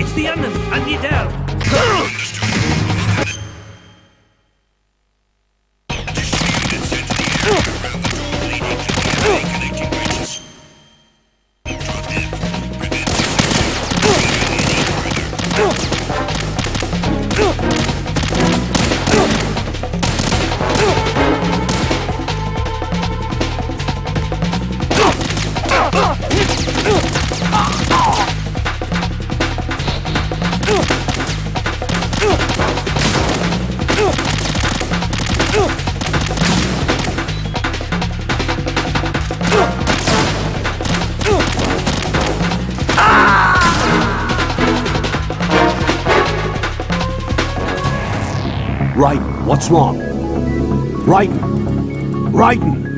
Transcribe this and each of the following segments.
It's the enemy! I need help! Right, what's wrong? Right, Raiden!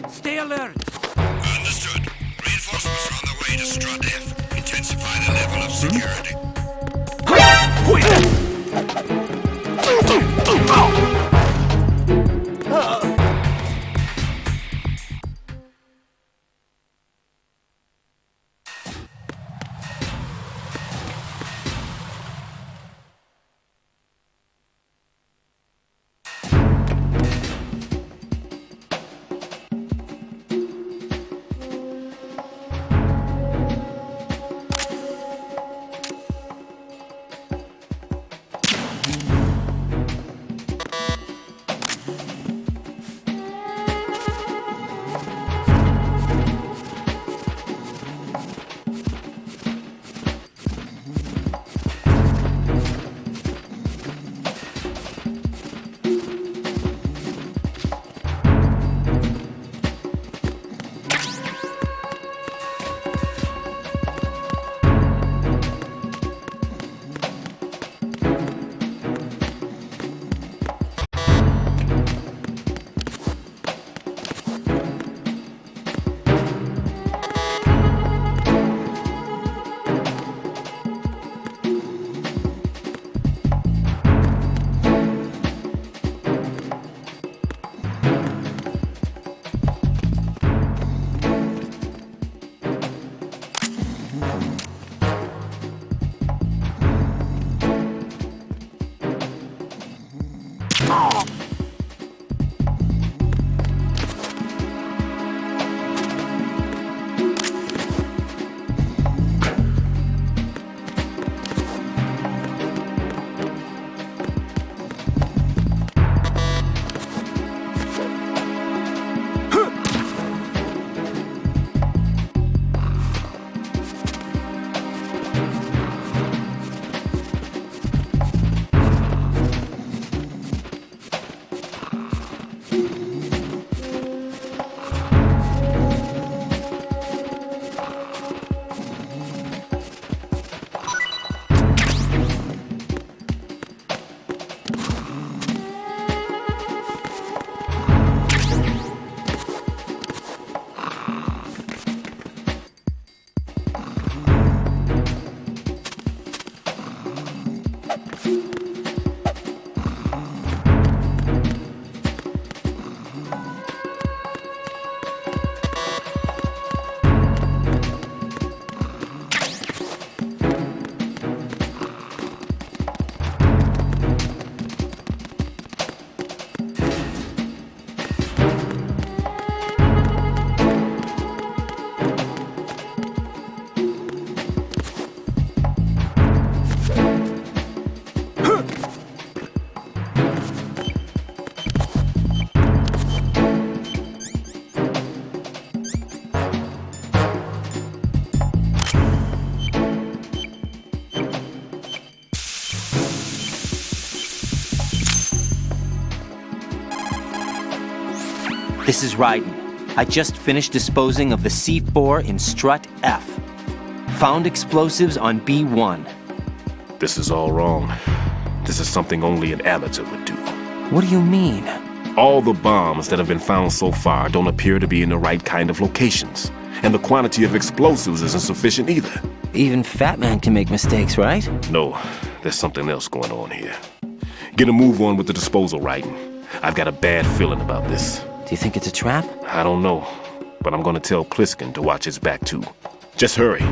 Stay alert. Understood. Reinforcements are on their way to Strut F. Intensify the level of security. This is Raiden. I just finished disposing of the C4 in Strut F. Found explosives on B1. This is all wrong. This is something only an amateur would do. What do you mean? All the bombs that have been found so far don't appear to be in the right kind of locations. And the quantity of explosives isn't sufficient either. Even Fat Man can make mistakes, right? No, there's something else going on here. Get a move on with the disposal, Raiden. I've got a bad feeling about this. Do you think it's a trap? I don't know, but I'm gonna tell Pliskin to watch his back too. Just hurry.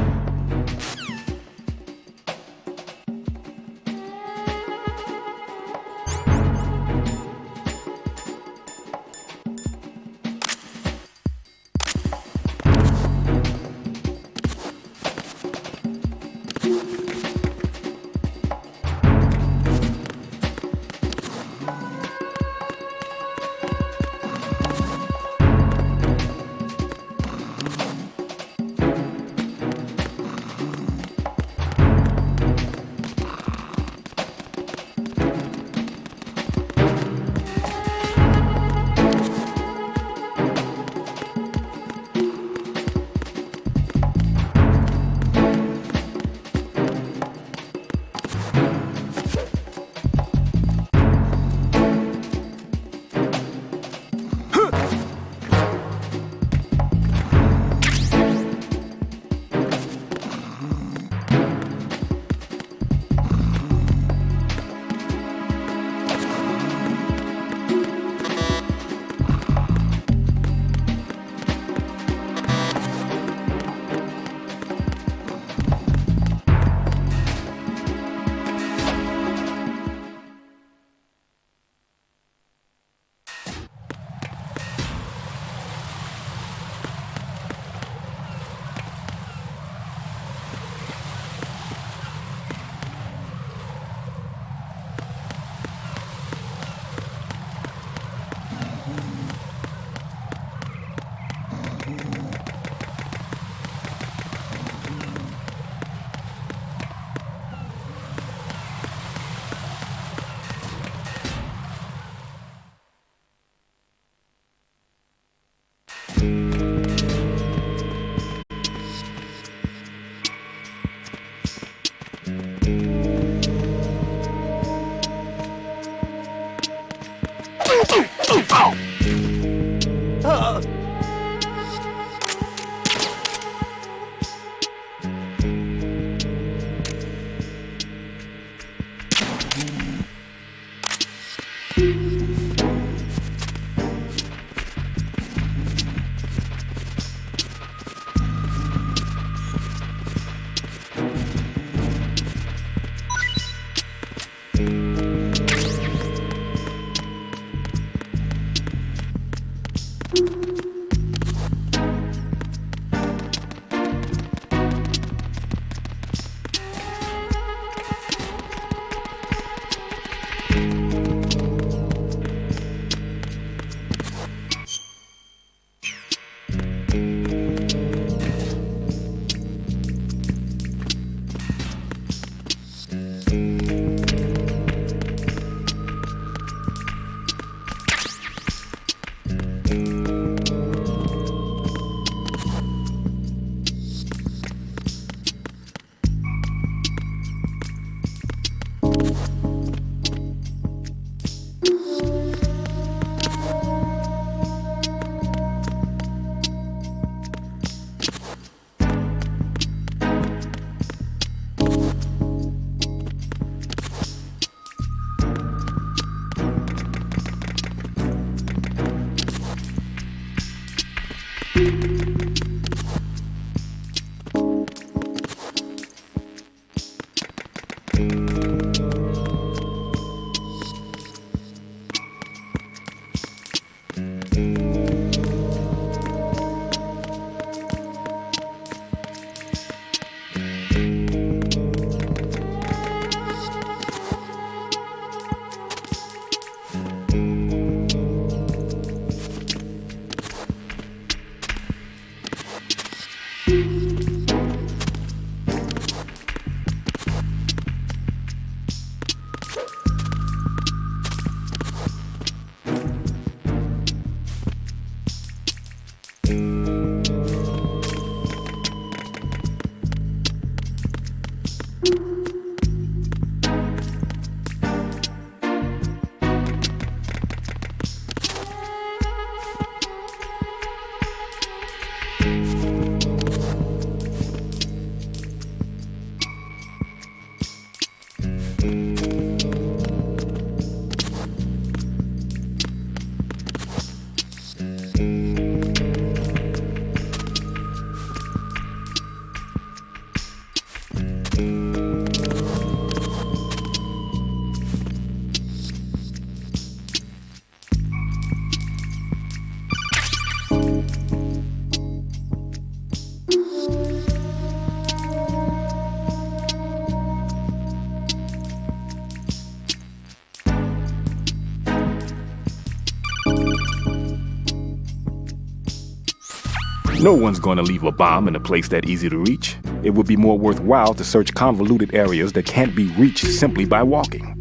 No one's going to leave a bomb in a place that easy to reach. It would be more worthwhile to search convoluted areas that can't be reached simply by walking.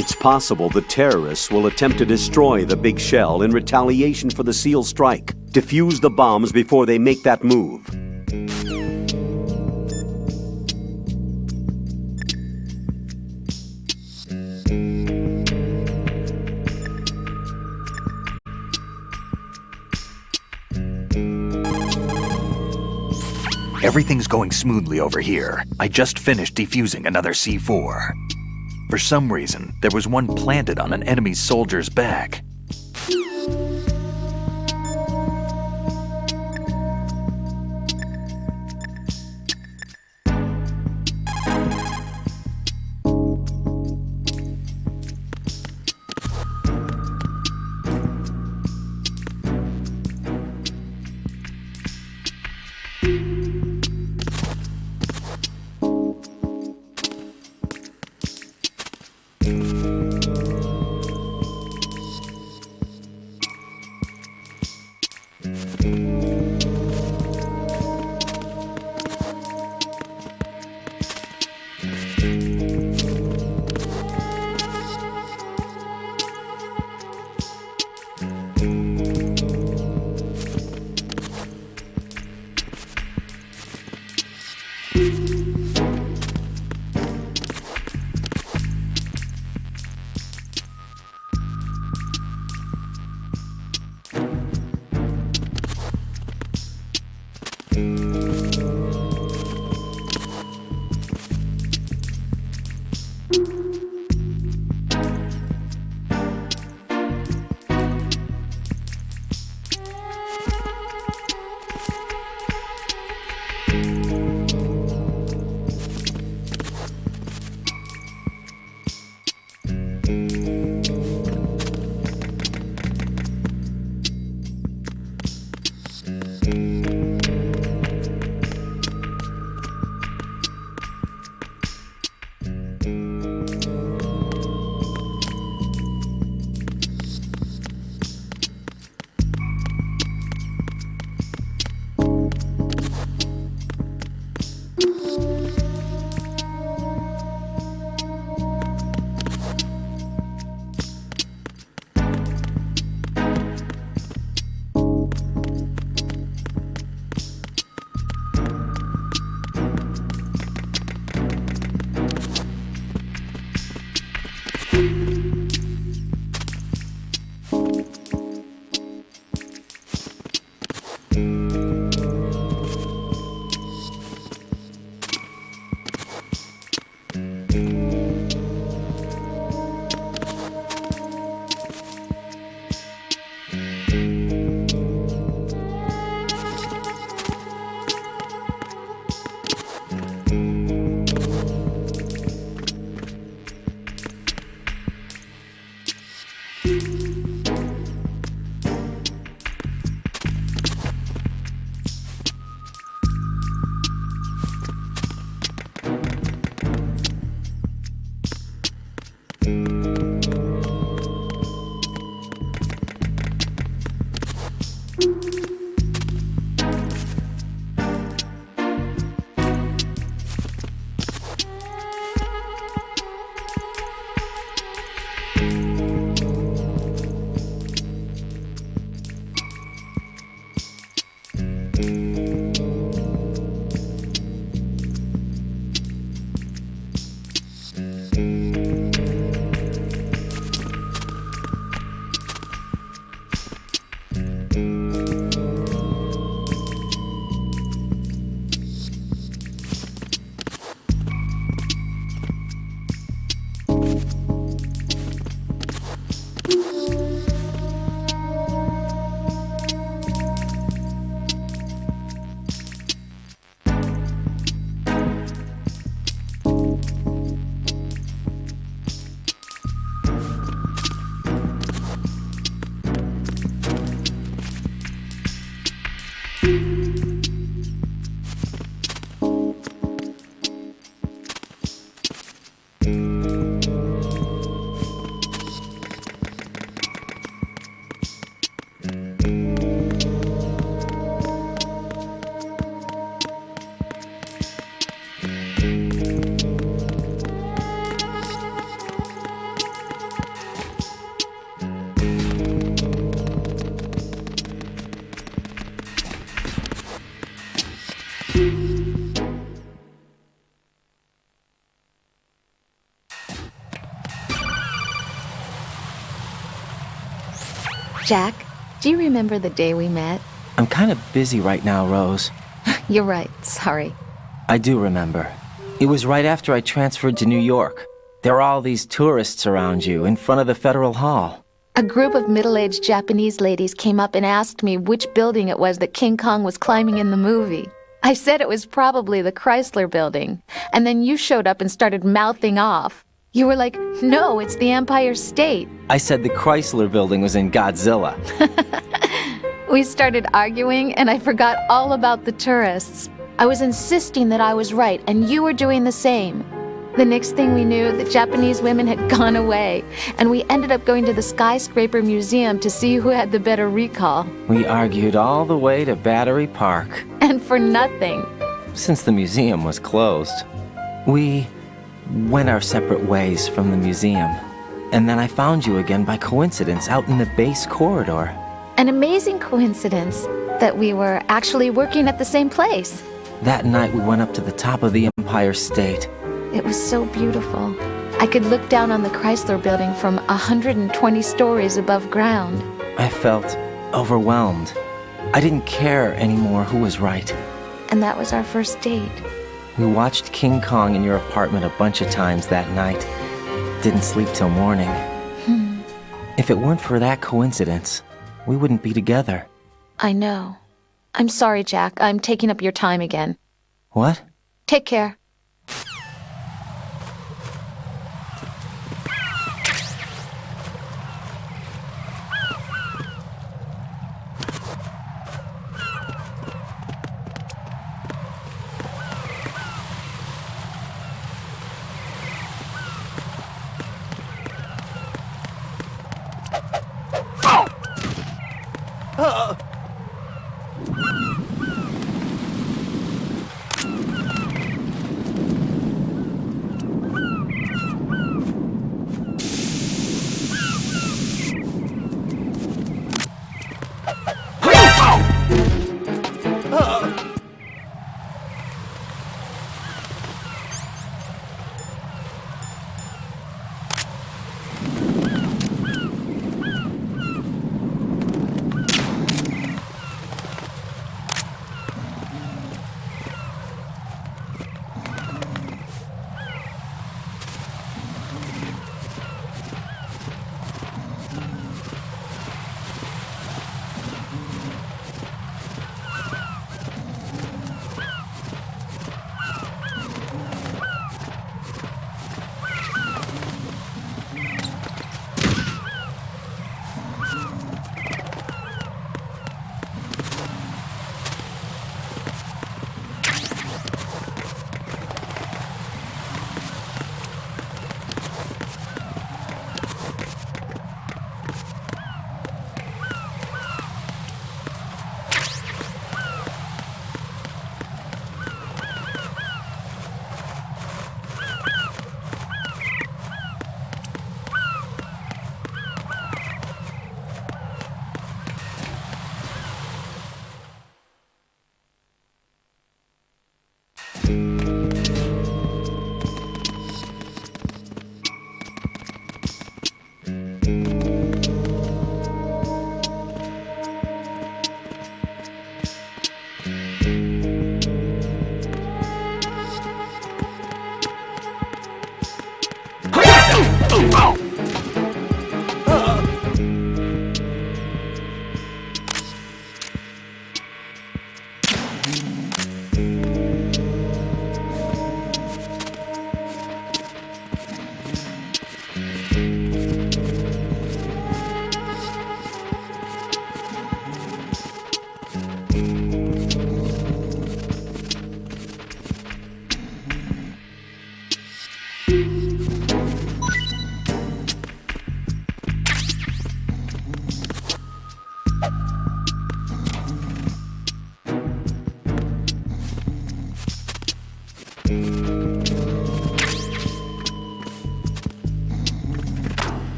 It's possible the terrorists will attempt to destroy the big shell in retaliation for the SEAL strike. Defuse the bombs before they make that move. Everything's going smoothly over here. I just finished defusing another C4. For some reason, there was one planted on an enemy soldier's back. Jack, do you remember the day we met? I'm kind of busy right now, Rose. You're right, sorry. I do remember. It was right after I transferred to New York. There were all these tourists around you in front of the Federal Hall. A group of middle-aged Japanese ladies came up and asked me which building it was that King Kong was climbing in the movie. I said it was probably the Chrysler Building, and then you showed up and started mouthing off. You were like, no, it's the Empire State. I said the Chrysler Building was in Godzilla. We started arguing, and I forgot all about the tourists. I was insisting that I was right, and you were doing the same. The next thing we knew, the Japanese women had gone away, and we ended up going to the Skyscraper Museum to see who had the better recall. We argued all the way to Battery Park. And for nothing. Since the museum was closed, we went our separate ways from the museum. And then I found you again by coincidence out in the base corridor. An amazing coincidence that we were actually working at the same place. That night we went up to the top of the Empire State. It was so beautiful. I could look down on the Chrysler Building from 120 stories above ground. I felt overwhelmed. I didn't care anymore who was right. And that was our first date. We watched King Kong in your apartment a bunch of times that night. Didn't sleep till morning. If it weren't for that coincidence, we wouldn't be together. I know. I'm sorry, Jack. I'm taking up your time again. What? Take care.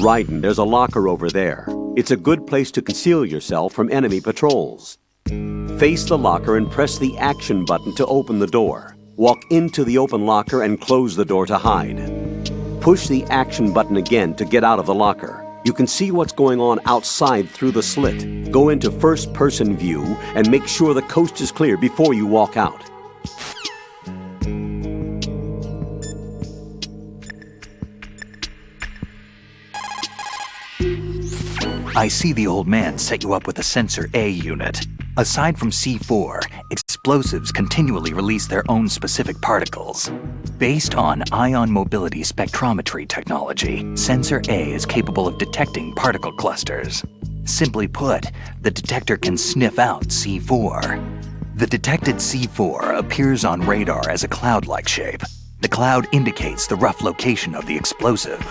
Raiden, there's a locker over there. It's a good place to conceal yourself from enemy patrols. Face the locker and press the action button to open the door. Walk into the open locker and close the door to hide. Push the action button again to get out of the locker. You can see what's going on outside through the slit. Go into first-person view and make sure the coast is clear before you walk out. I see the old man set you up with a Sensor A unit. Aside from C4, explosives continually release their own specific particles. Based on ion mobility spectrometry technology, Sensor A is capable of detecting particle clusters. Simply put, the detector can sniff out C4. The detected C4 appears on radar as a cloud-like shape. The cloud indicates the rough location of the explosive.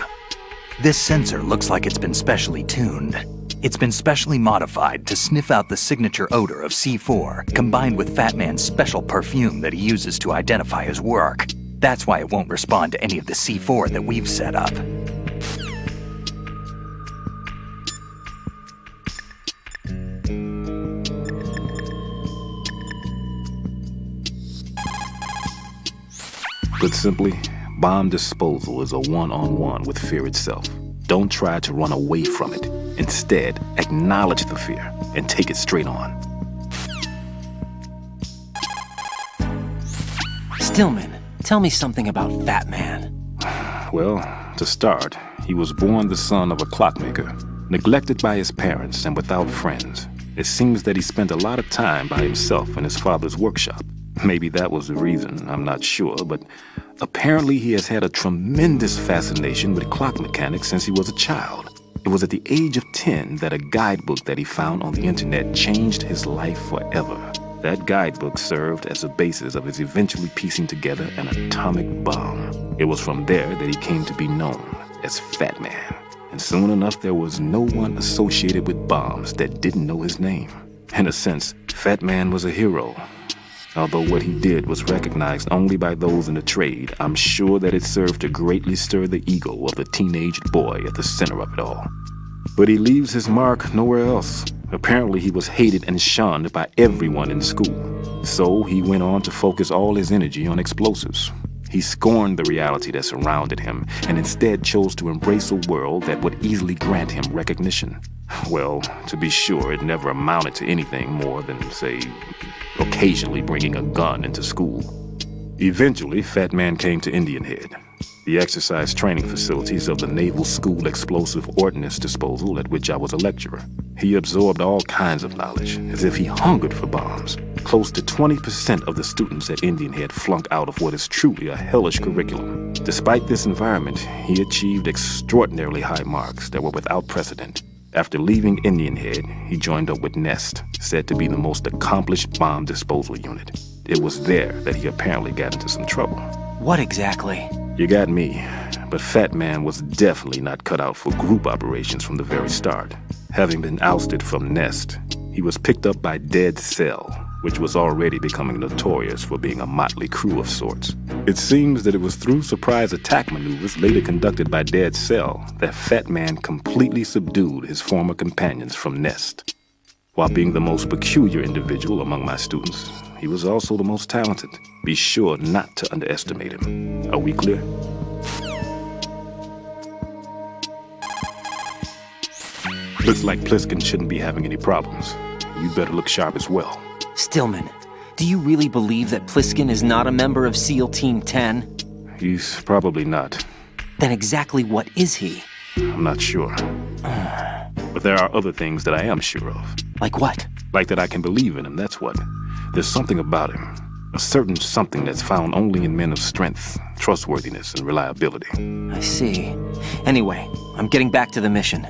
This sensor looks like it's been specially tuned. It's been specially modified to sniff out the signature odor of C4, combined with Fat Man's special perfume that he uses to identify his work. That's why it won't respond to any of the C4 that we've set up. Put simply, bomb disposal is a one-on-one with fear itself. Don't try to run away from it. Instead, acknowledge the fear and take it straight on. Stillman, tell me something about Fat Man. Well, to start, he was born the son of a clockmaker, neglected by his parents and without friends. It seems that he spent a lot of time by himself in his father's workshop. Maybe that was the reason, I'm not sure, but apparently he has had a tremendous fascination with clock mechanics since he was a child. It was at the age of 10 that a guidebook that he found on the internet changed his life forever. That guidebook served as a basis of his eventually piecing together an atomic bomb. It was from there that he came to be known as Fat Man. And soon enough, there was no one associated with bombs that didn't know his name. In a sense, Fat Man was a hero. Although what he did was recognized only by those in the trade, I'm sure that it served to greatly stir the ego of the teenaged boy at the center of it all. But he leaves his mark nowhere else. Apparently he was hated and shunned by everyone in school. So he went on to focus all his energy on explosives. He scorned the reality that surrounded him and instead chose to embrace a world that would easily grant him recognition. Well, to be sure, it never amounted to anything more than, say, occasionally bringing a gun into school. Eventually, Fat Man came to Indian Head, the exercise training facilities of the Naval School Explosive Ordnance Disposal at which I was a lecturer. He absorbed all kinds of knowledge, as if he hungered for bombs. Close to 20% of the students at Indian Head flunked out of what is truly a hellish curriculum. Despite this environment, he achieved extraordinarily high marks that were without precedent. After leaving Indian Head, he joined up with Nest, said to be the most accomplished bomb disposal unit. It was there that he apparently got into some trouble. What exactly? You got me, but Fat Man was definitely not cut out for group operations from the very start. Having been ousted from Nest, he was picked up by Dead Cell, which was already becoming notorious for being a motley crew of sorts. It seems that it was through surprise attack maneuvers later conducted by Dead Cell that Fat Man completely subdued his former companions from Nest. While being the most peculiar individual among my students, he was also the most talented. Be sure not to underestimate him. Are we clear? Looks like Pliskin shouldn't be having any problems. You'd better look sharp as well. Stillman, Do you really believe that Pliskin is not a member of SEAL Team 10? He's probably not. Then exactly what is he? I'm not sure. But there are other things that I am sure of. Like what? Like that I can believe in him, that's what. There's something about him. A certain something that's found only in men of strength, trustworthiness, and reliability. I see. Anyway, I'm getting back to the mission.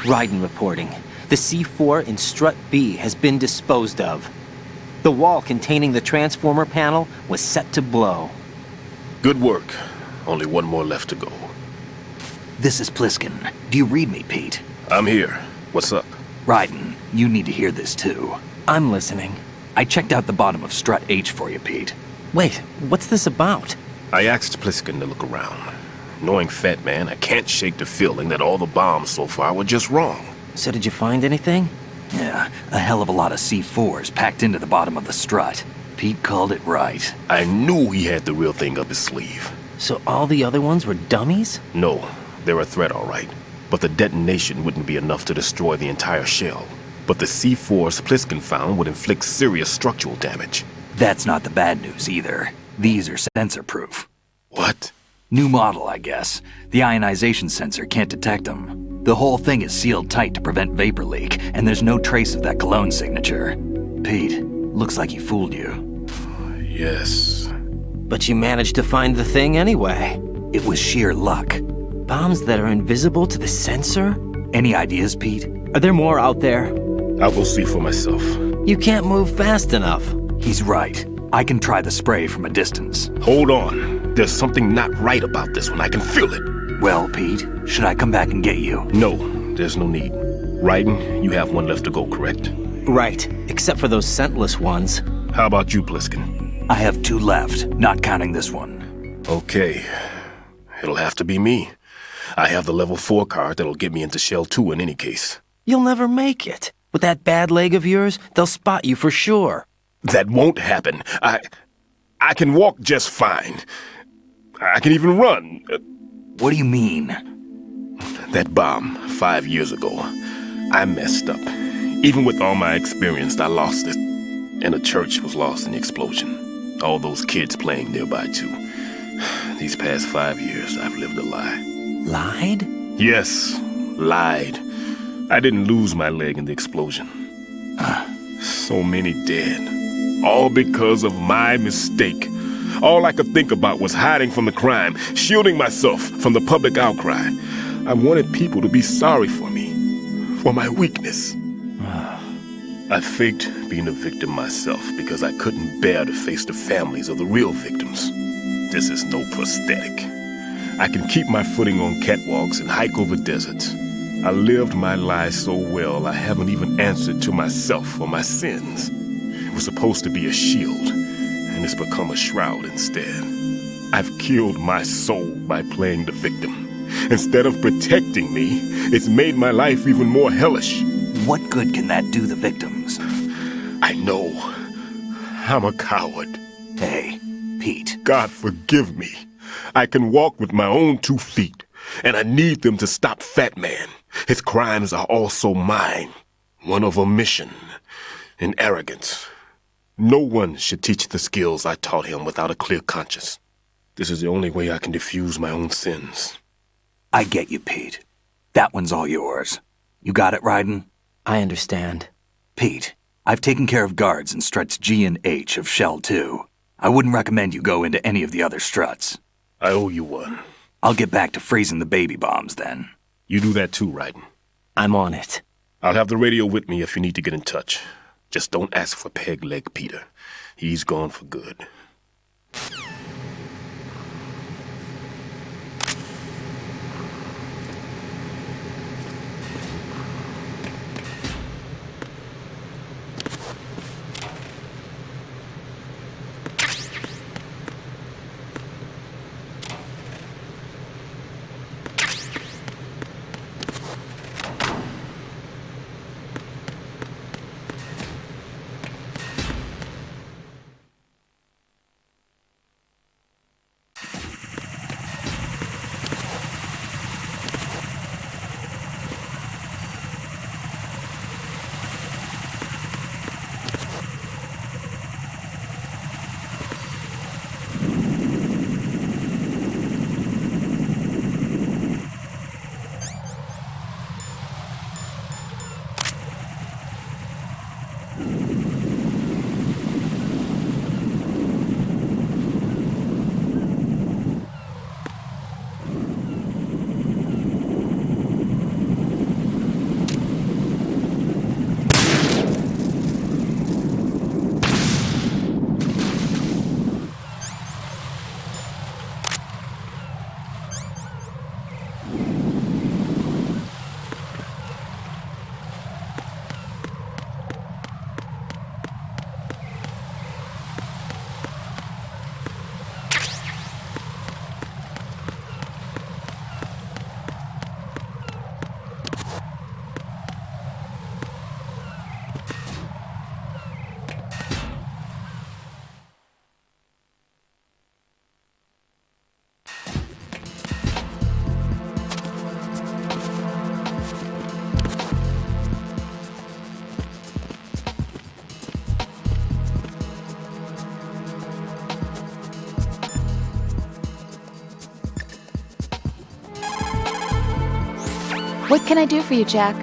Raiden reporting. The C4 in strut B has been disposed of. The wall containing the transformer panel was set to blow. Good work. Only one more left to go. This is Pliskin. Do you read me, Pete? I'm here. What's up? Raiden, you need to hear this too. I'm listening. I checked out the bottom of strut H for you, Pete. Wait, what's this about? I asked Pliskin to look around. Knowing Fat Man, I can't shake the feeling that all the bombs so far were just wrong. So did you find anything? Yeah, a hell of a lot of C4s packed into the bottom of the strut. Pete called it right. I knew he had the real thing up his sleeve. So all the other ones were dummies? No, they're a threat, all right. But the detonation wouldn't be enough to destroy the entire shell. But the C4s Pliskin found would inflict serious structural damage. That's not the bad news either. These are sensor-proof. What? New model, I guess. The ionization sensor can't detect them. The whole thing is sealed tight to prevent vapor leak, and there's no trace of that cologne signature. Pete, looks like he fooled you. Yes. But you managed to find the thing anyway. It was sheer luck. Bombs that are invisible to the sensor? Any ideas, Pete? Are there more out there? I'll go see for myself. You can't move fast enough. He's right. I can try the spray from a distance. Hold on. There's something not right about this one. I can feel it. Well, Pete, should I come back and get you? No, there's no need. Raiden, you have one left to go, correct? Right, except for those scentless ones. How about you, Pliskin? I have 2 left, not counting this one. Okay. It'll have to be me. I have the level 4 card that'll get me into Shell 2 in any case. You'll never make it. With that bad leg of yours, they'll spot you for sure. That won't happen. I can walk just fine. I can even run. What do you mean? That bomb 5 years ago, I messed up. Even with all my experience, I lost it. And the church was lost in the explosion. All those kids playing nearby, too. These past 5 years, I've lived a lie. Lied? Yes, lied. I didn't lose my leg in the explosion. So many dead. All because of my mistake. All I could think about was hiding from the crime, shielding myself from the public outcry. I wanted people to be sorry for me, for my weakness. I faked being a victim myself because I couldn't bear to face the families of the real victims. This is no prosthetic. I can keep my footing on catwalks and hike over deserts. I lived my lie so well I haven't even answered to myself for my sins. It was supposed to be a shield, and it's become a shroud instead. I've killed my soul by playing the victim. Instead of protecting me, it's made my life even more hellish. What good can that do the victims? I know. I'm a coward. Hey, Pete. God forgive me. I can walk with my own 2 feet, and I need them to stop Fat Man. His crimes are also mine. One of omission and arrogance. No one should teach the skills I taught him without a clear conscience. This is the only way I can diffuse my own sins. I get you, Pete. That one's all yours. You got it, Raiden? I understand. Pete, I've taken care of guards in struts G and H of Shell 2. I wouldn't recommend you go into any of the other struts. I owe you one. I'll get back to freezing the baby bombs then. You do that too, Raiden. I'm on it. I'll have the radio with me if you need to get in touch. Just don't ask for Peg Leg Peter. He's gone for good. What can I do for you, Jack?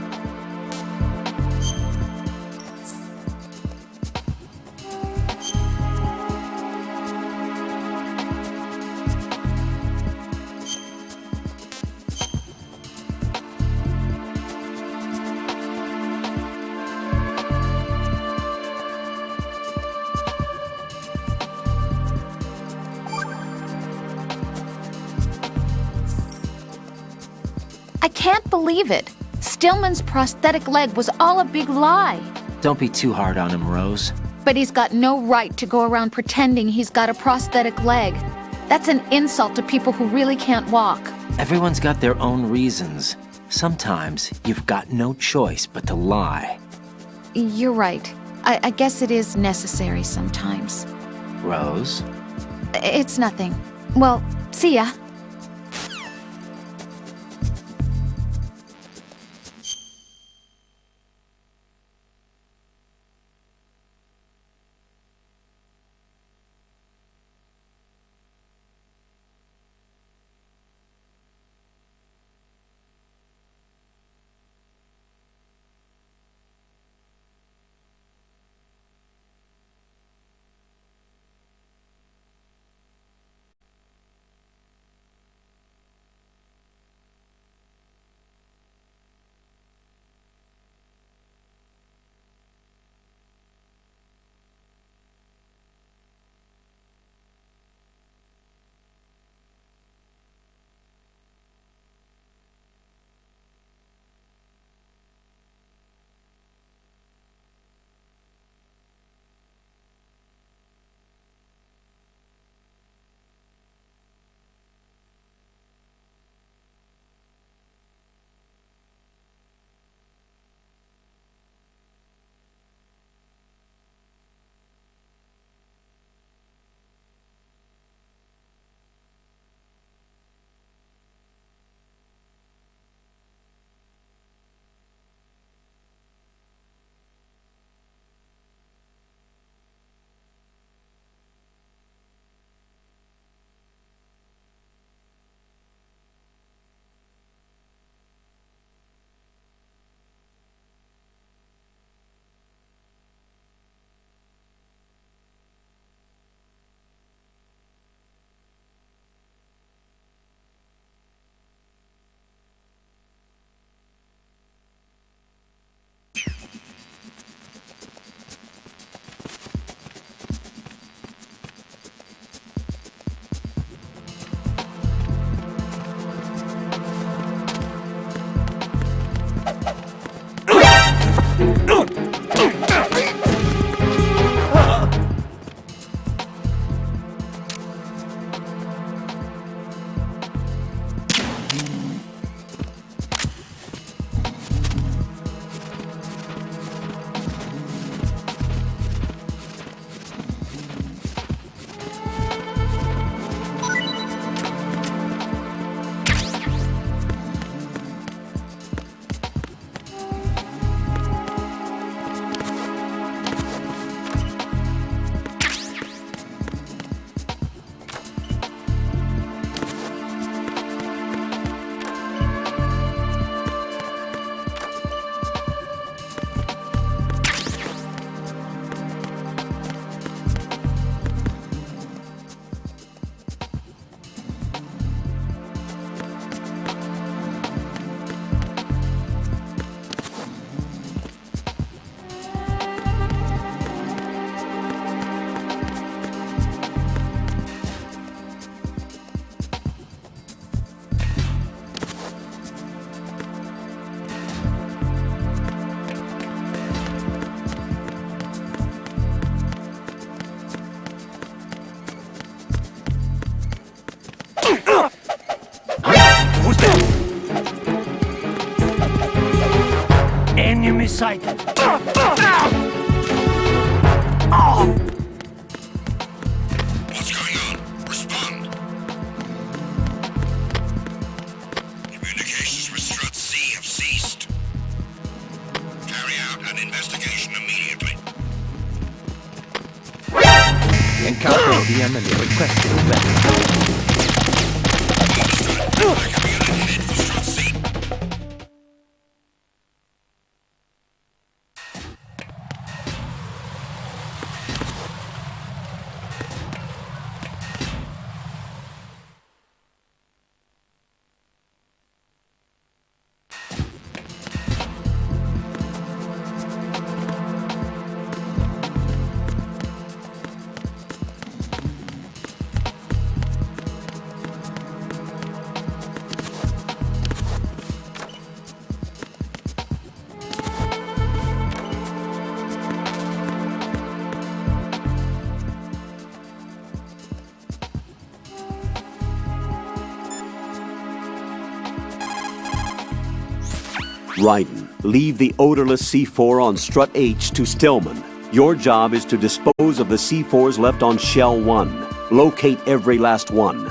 I can't believe it. Stillman's prosthetic leg was all a big lie. Don't be too hard on him, Rose. But he's got no right to go around pretending he's got a prosthetic leg. That's an insult to people who really can't walk. Everyone's got their own reasons. Sometimes you've got no choice but to lie. You're right. I guess it is necessary sometimes. Rose? It's nothing. Well, see ya. Enemy sighted. What's going on? Respond. Communications with Strut C have ceased. Carry out an investigation immediately. Encountering the enemy requesting evacuation. Understood. I can be on headed for Strut C. Raiden, leave the odorless C4 on strut H to Stillman. Your job is to dispose of the C4s left on Shell 1. Locate every last one.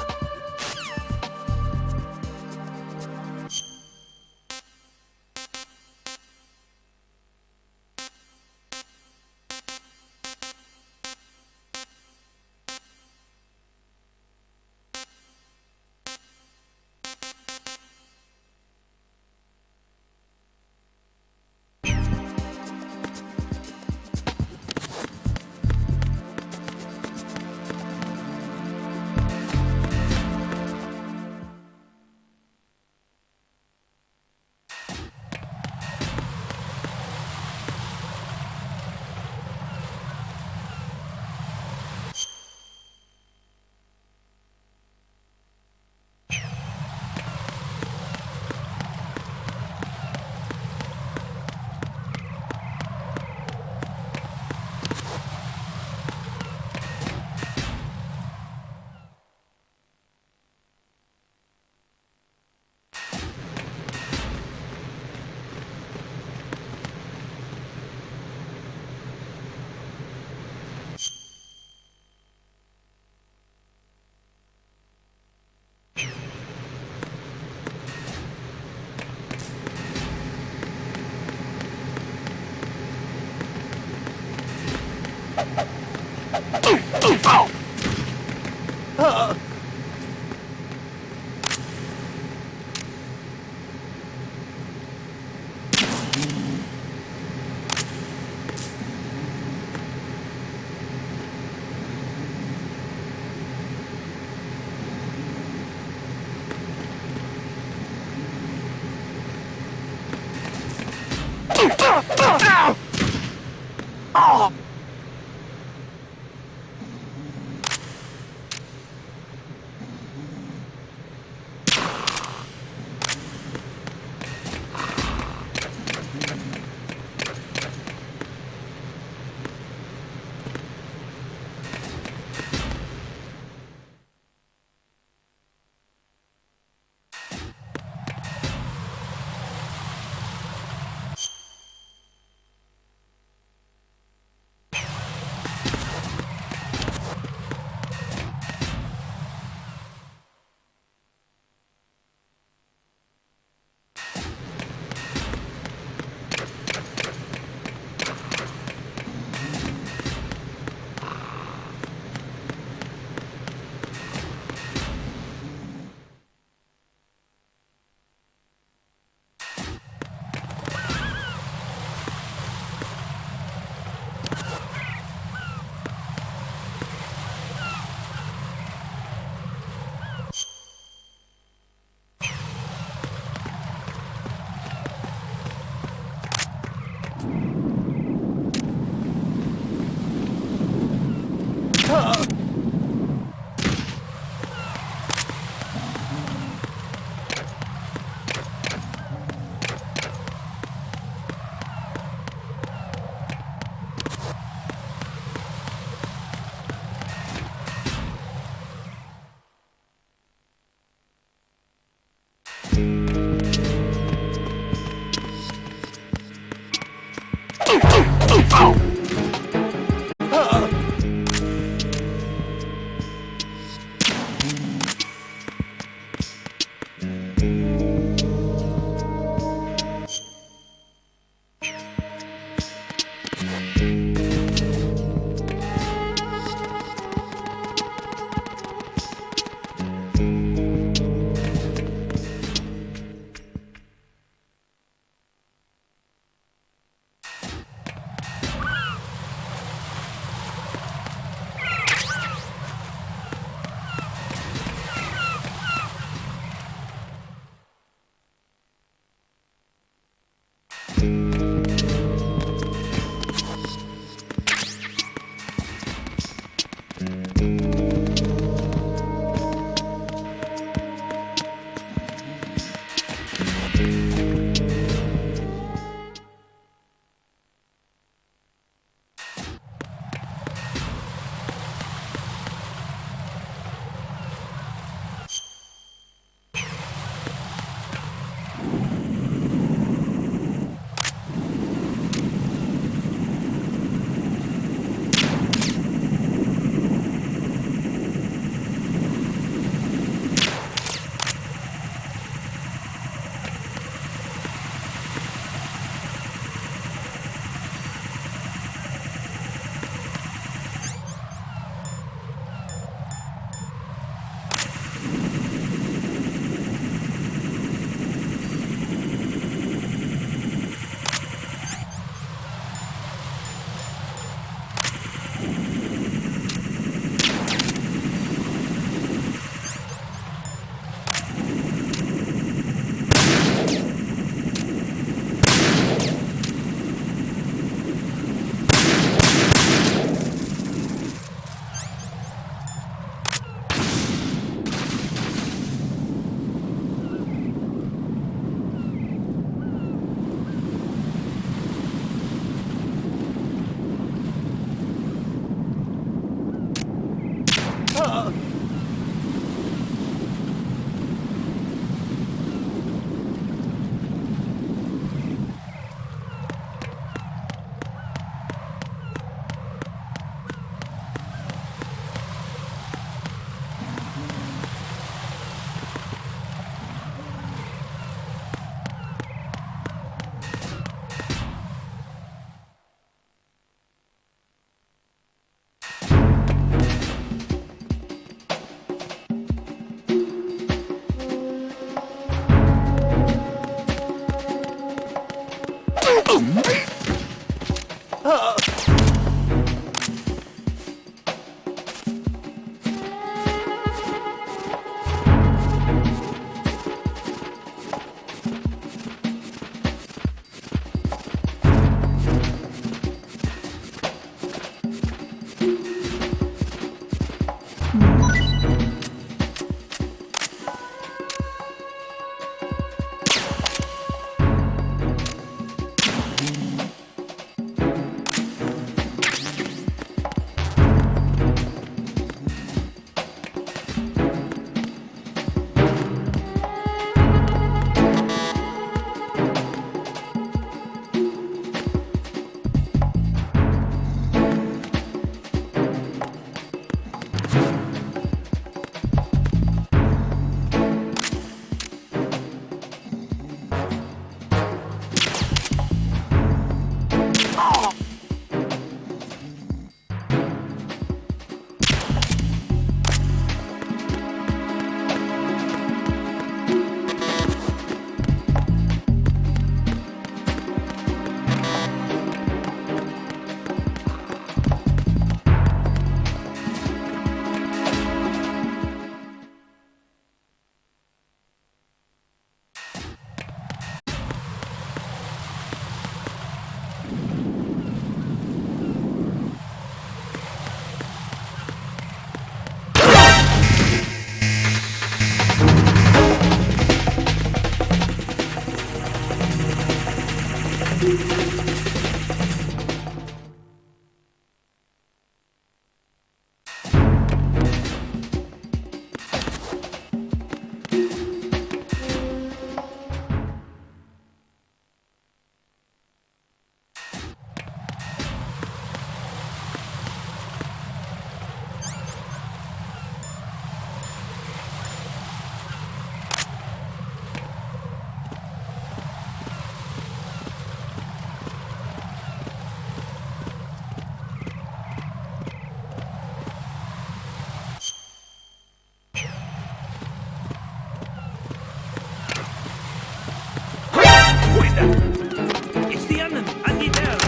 It's the Onion. I need help.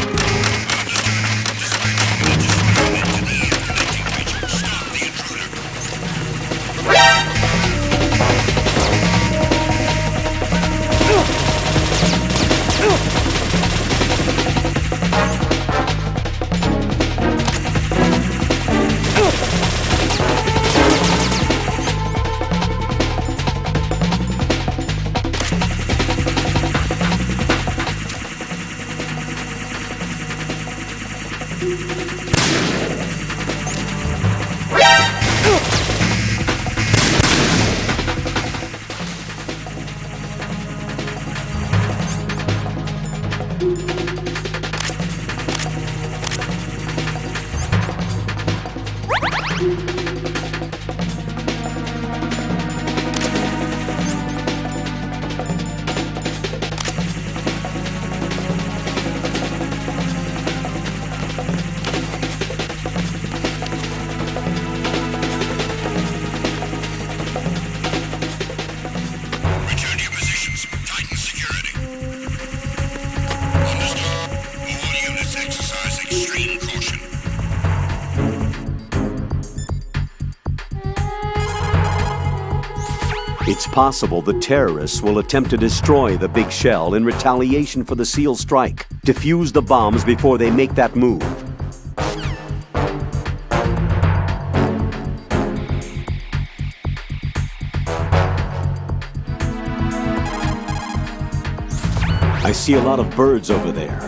Stop the intruder. Return to your positions. Tighten security. Understood. All units exercise extreme caution. It's possible the terrorists will attempt to destroy the big shell in retaliation for the SEAL strike. Defuse the bombs before they make that move. I see a lot of birds over there.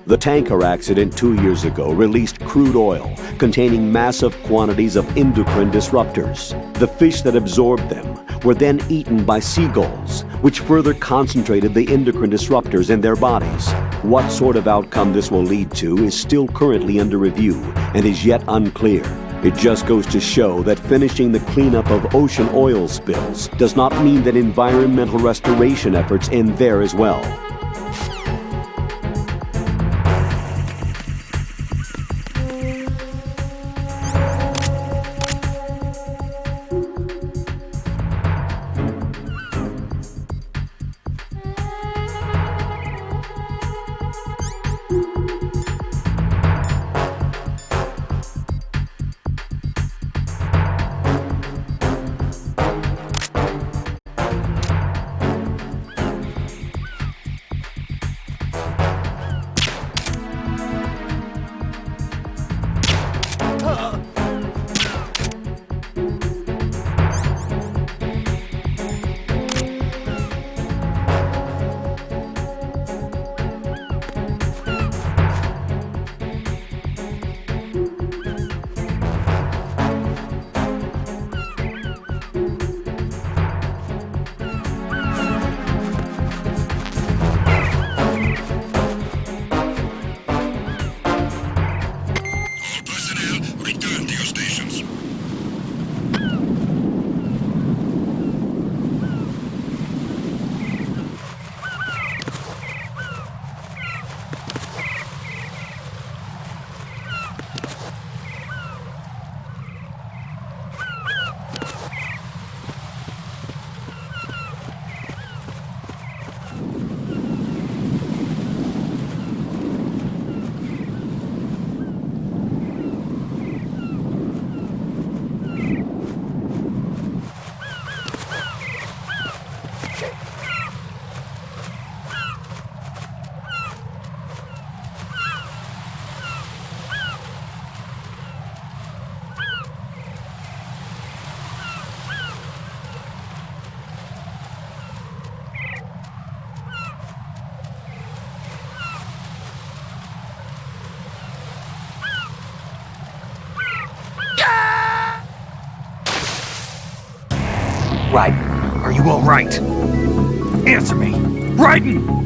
The tanker accident 2 years ago released crude oil containing massive quantities of endocrine disruptors. The fish that absorbed them were then eaten by seagulls, which further concentrated the endocrine disruptors in their bodies. What sort of outcome this will lead to is still currently under review and is yet unclear. It just goes to show that finishing the cleanup of ocean oil spills does not mean that environmental restoration efforts end there as well. Raiden, are you all right? Answer me! Raiden!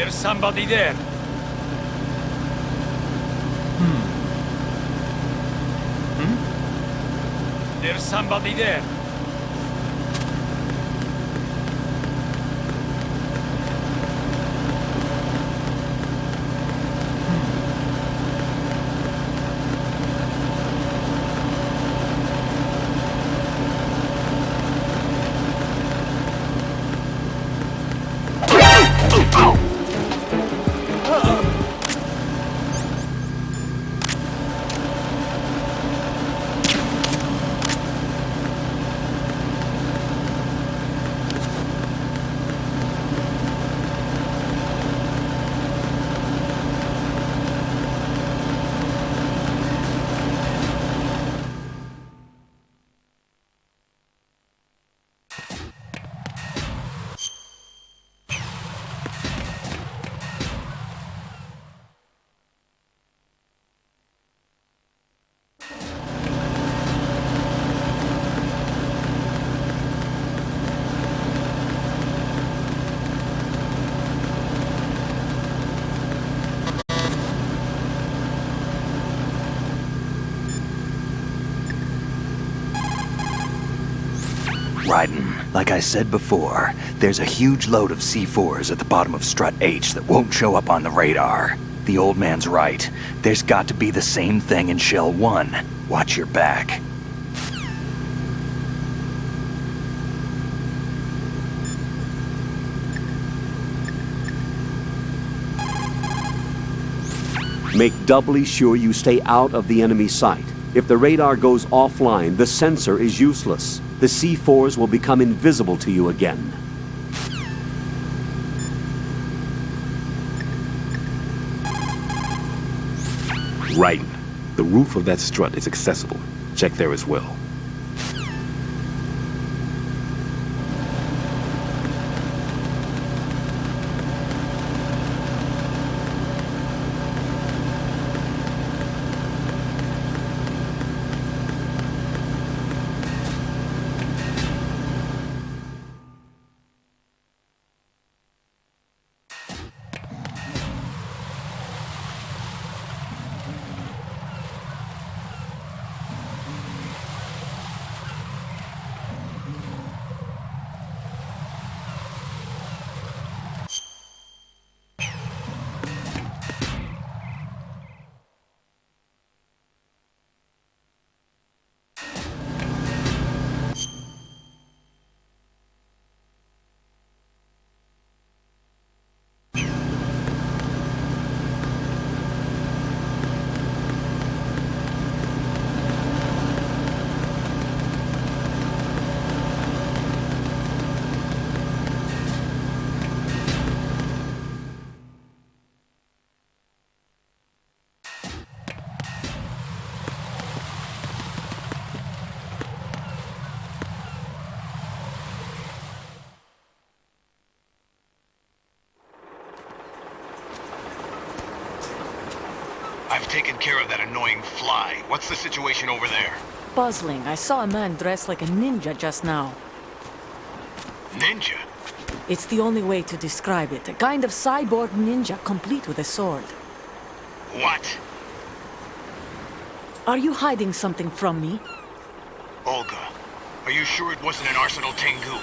There's somebody there. There's somebody there. Raiden, like I said before, there's a huge load of C4s at the bottom of Strut H that won't show up on the radar. The old man's right. There's got to be the same thing in Shell 1. Watch your back. Make doubly sure you stay out of the enemy sight. If the radar goes offline, the sensor is useless. The C4s will become invisible to you again. Right. The roof of that strut is accessible. Check there as well. I've taken care of that annoying fly. What's the situation over there? Puzzling. I saw a man dressed like a ninja just now. Ninja? It's the only way to describe it. A kind of cyborg ninja, complete with a sword. What? Are you hiding something from me? Olga, are you sure it wasn't an Arsenal Tengu?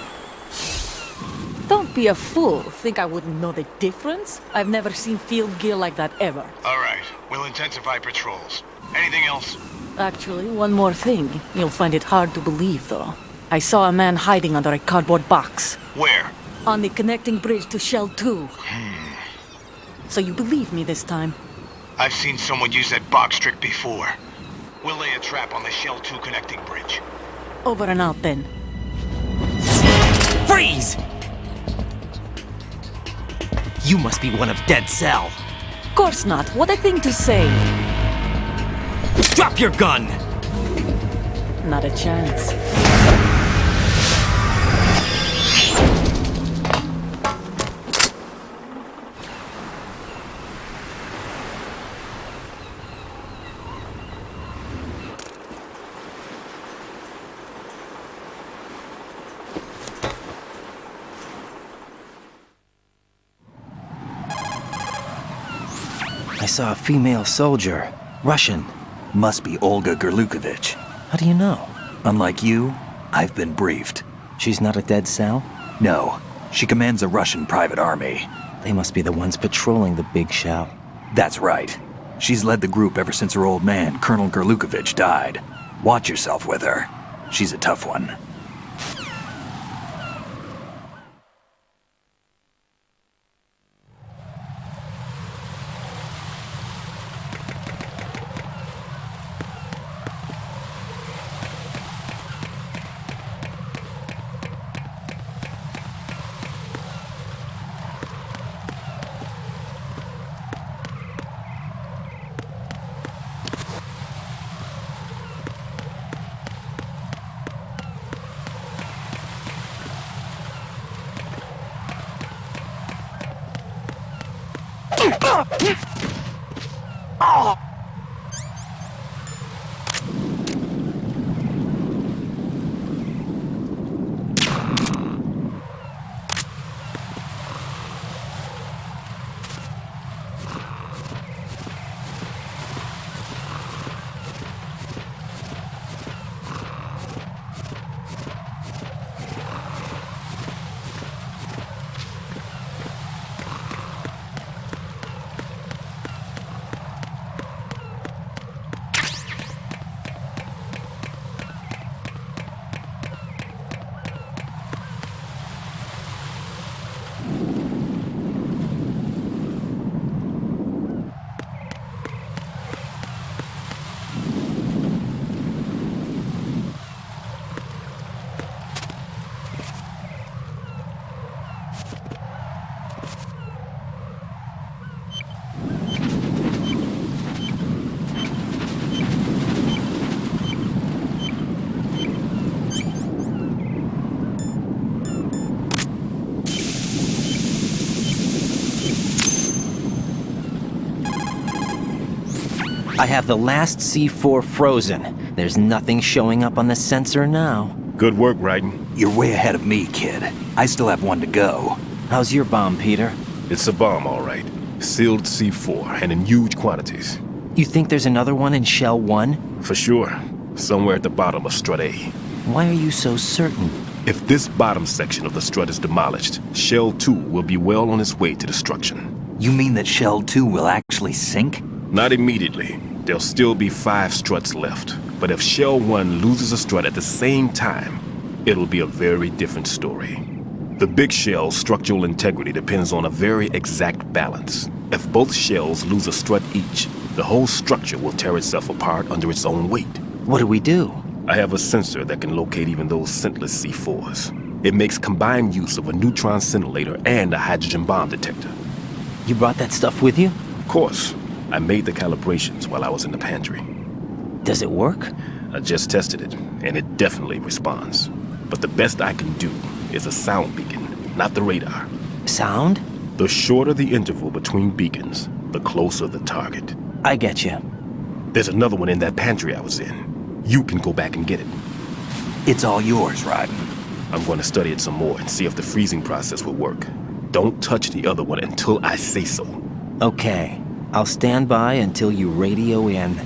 Don't be a fool. Think I wouldn't know the difference? I've never seen field gear like that ever. All right, we'll intensify patrols. Anything else? Actually, one more thing. You'll find it hard to believe, though. I saw a man hiding under a cardboard box. Where? On the connecting bridge to Shell 2. So you believe me this time? I've seen someone use that box trick before. We'll lay a trap on the Shell 2 connecting bridge. Over and out, then. Freeze! You must be one of Dead Cell. Course not. What a thing to say. Drop your gun! Not a chance. I saw a female soldier. Russian. Must be Olga Gerlukovich. How do you know? Unlike you, I've been briefed. She's not a Dead Cell? No, she commands a Russian private army. They must be the ones patrolling the big shell. That's right. She's led the group ever since her old man, Colonel Gerlukovich, died. Watch yourself with her. She's a tough one. I have the last C4 frozen. There's nothing showing up on the sensor now. Good work, Raiden. You're way ahead of me, kid. I still have one to go. How's your bomb, Peter? It's a bomb, all right. Sealed C4, and in huge quantities. You think there's another one in Shell 1? For sure. Somewhere at the bottom of Strut A. Why are you so certain? If this bottom section of the strut is demolished, Shell 2 will be well on its way to destruction. You mean that Shell 2 will actually sink? Not immediately. There'll still be 5 struts left. But if Shell 1 loses a strut at the same time, it'll be a very different story. The big shell's structural integrity depends on a very exact balance. If both shells lose a strut each, the whole structure will tear itself apart under its own weight. What do we do? I have a sensor that can locate even those scentless C4s. It makes combined use of a neutron scintillator and a hydrogen bomb detector. You brought that stuff with you? Of course. I made the calibrations while I was in the pantry. Does it work? I just tested it, and it definitely responds. But the best I can do is a sound beacon, not the radar. Sound? The shorter the interval between beacons, the closer the target. I get you. There's another one in that pantry I was in. You can go back and get it. It's all yours, Raiden. I'm going to study it some more and see if the freezing process will work. Don't touch the other one until I say so. Okay. I'll stand by until you radio in.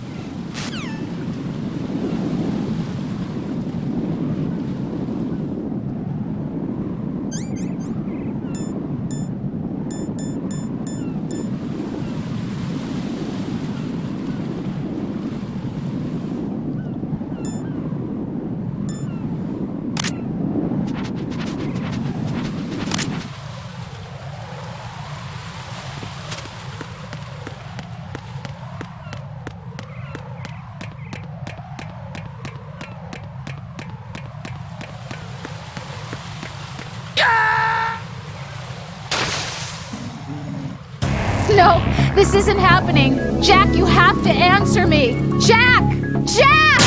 No, this isn't happening. Jack, you have to answer me. Jack! Jack!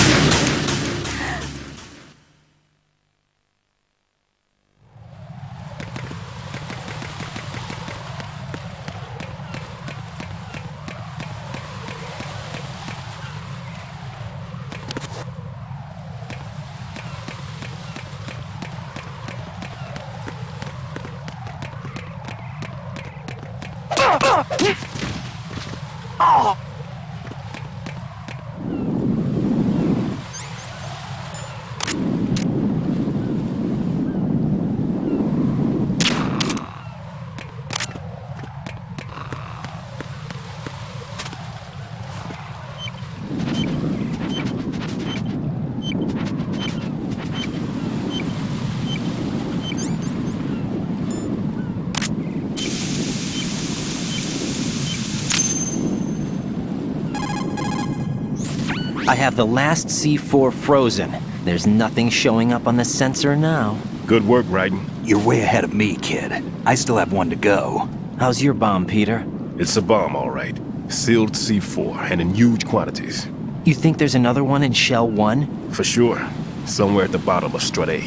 I have the last C4 frozen. There's nothing showing up on the sensor now. Good work, Raiden. You're way ahead of me, kid. I still have one to go. How's your bomb, Peter? It's a bomb, all right. Sealed C4, and in huge quantities. You think there's another one in Shell 1? For sure. Somewhere at the bottom of Strut A.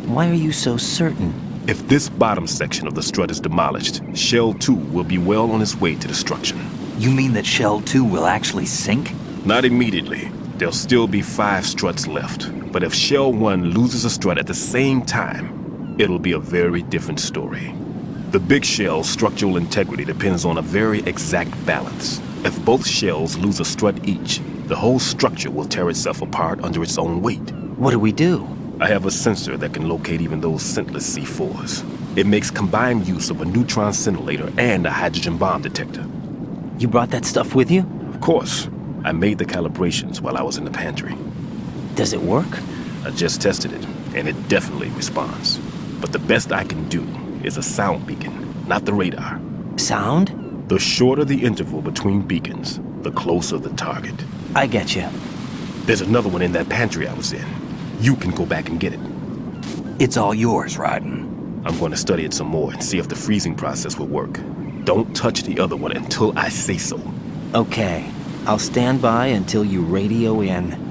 Why are you so certain? If this bottom section of the strut is demolished, Shell 2 will be well on its way to destruction. You mean that Shell 2 will actually sink? Not immediately. There'll still be 5 struts left. But if Shell 1 loses a strut at the same time, it'll be a very different story. The big shell's structural integrity depends on a very exact balance. If both shells lose a strut each, the whole structure will tear itself apart under its own weight. What do we do? I have a sensor that can locate even those scentless C4s. It makes combined use of a neutron scintillator and a hydrogen bomb detector. You brought that stuff with you? Of course. I made the calibrations while I was in the pantry. Does it work? I just tested it, and it definitely responds. But the best I can do is a sound beacon, not the radar. Sound? The shorter the interval between beacons, the closer the target. I get you. There's another one in that pantry I was in. You can go back and get it. It's all yours, Raiden. I'm going to study it some more and see if the freezing process will work. Don't touch the other one until I say so. Okay. I'll stand by until you radio in.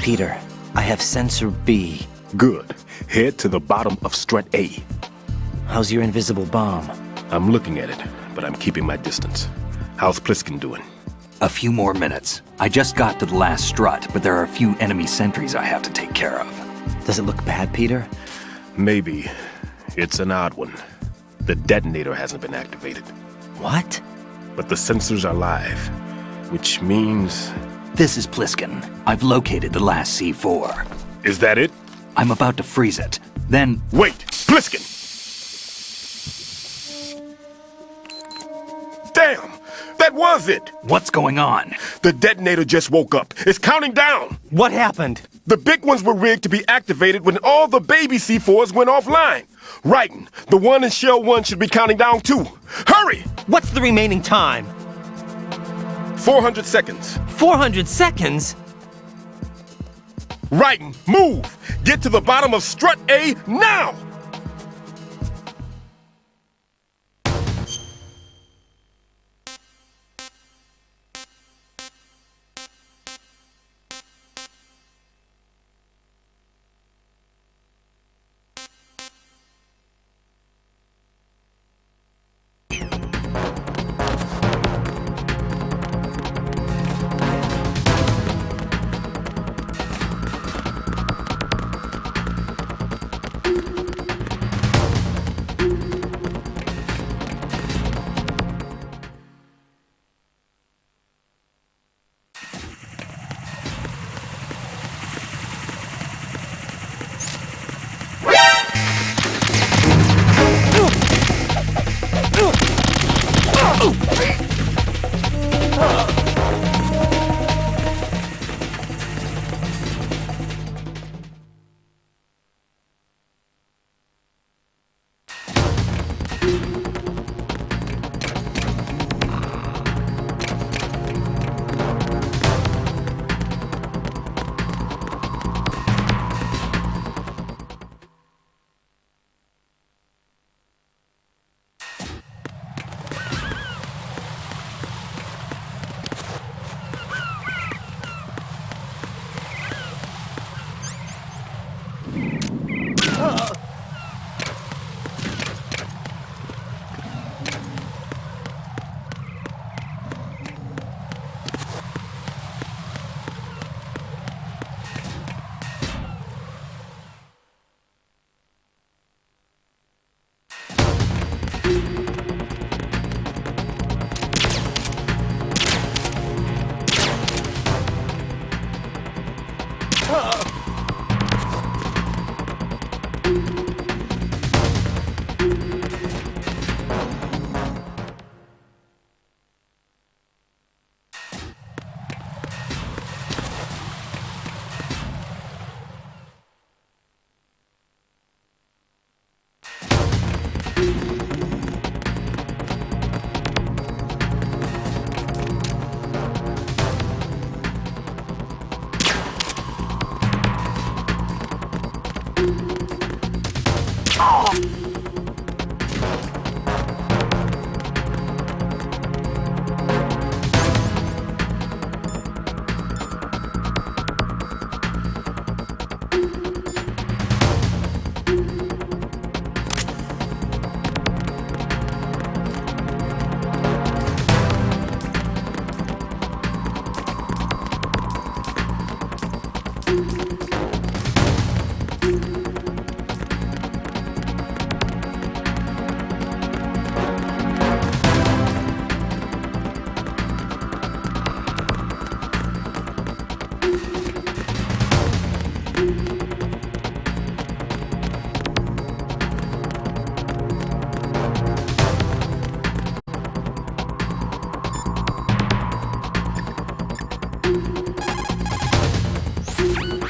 Peter, I have sensor B. Good. Head to the bottom of strut A. How's your invisible bomb? I'm looking at it, but I'm keeping my distance. How's Pliskin doing? A few more minutes. I just got to the last strut, but there are a few enemy sentries I have to take care of. Does it look bad, Peter? Maybe. It's an odd one. The detonator hasn't been activated. What? But the sensors are live, which means... This is Pliskin. I've located the last C4. Is that it? I'm about to freeze it. Then... Wait! Pliskin! Damn! That was it! What's going on? The detonator just woke up. It's counting down! What happened? The big ones were rigged to be activated when all the baby C4s went offline. Writing, the one in Shell 1 should be counting down too. Hurry! What's the remaining time? 400 seconds. 400 seconds? Writing, move! Get to the bottom of strut A now!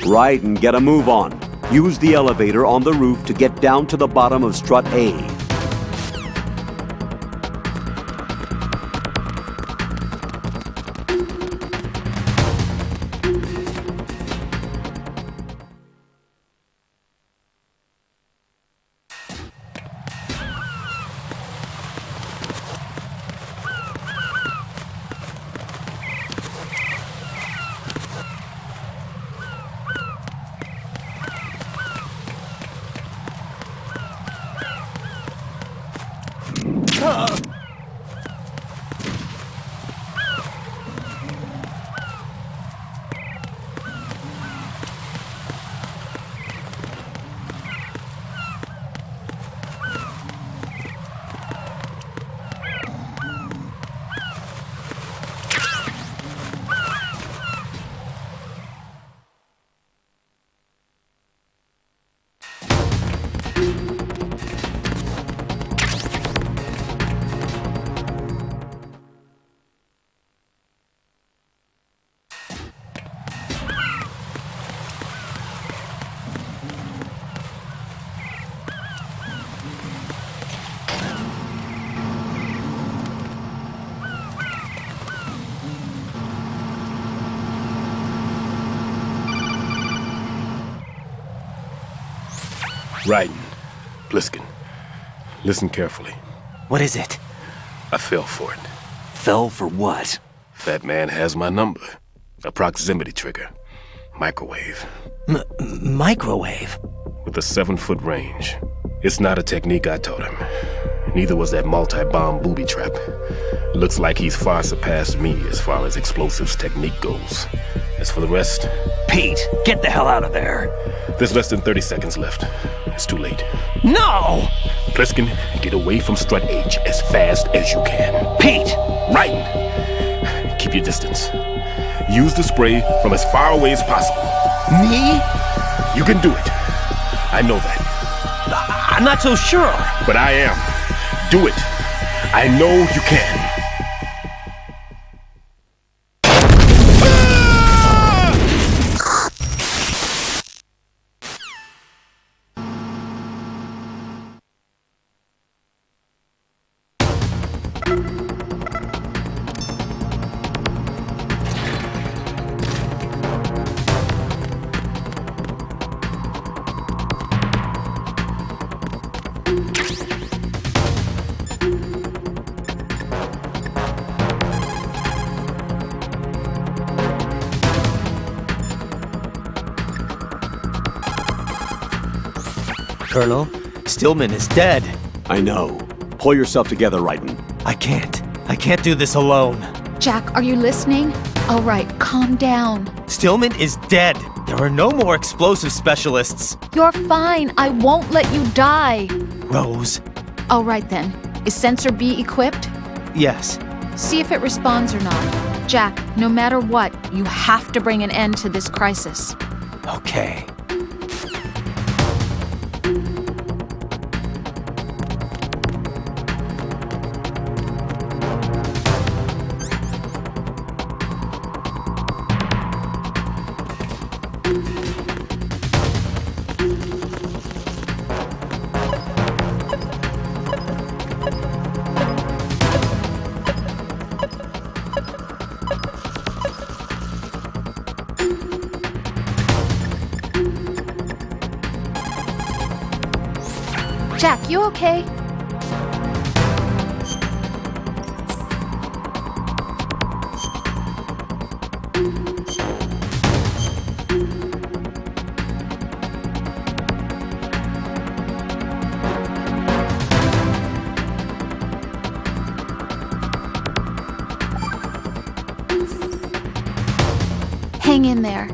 Right, and get a move on. Use the elevator on the roof to get down to the bottom of strut A. Raiden, Bliskin, listen carefully. What is it? I fell for it. Fell for what? Fat man has my number. A proximity trigger. Microwave. Microwave? With a 7-foot range. It's not a technique I taught him. Neither was that multi-bomb booby trap. Looks like he's far surpassed me as far as explosives technique goes. As for the rest... Pete, get the hell out of there. There's less than 30 seconds left. It's too late. No! Pliskin, get away from Strut H as fast as you can. Pete! Raiden, keep your distance. Use the spray from as far away as possible. Me? You can do it. I know that. I'm not so sure. But I am. Do it. I know you can. Colonel, Stillman is dead. I know. Pull yourself together, Raiden. I can't do this alone. Jack, are you listening? All right, calm down. Stillman is dead. There are no more explosive specialists. You're fine. I won't let you die. Rose. All right then. Is Sensor B equipped? Yes. See if it responds or not. Jack, no matter what, you have to bring an end to this crisis. Okay. Jack, you okay? Hang in there.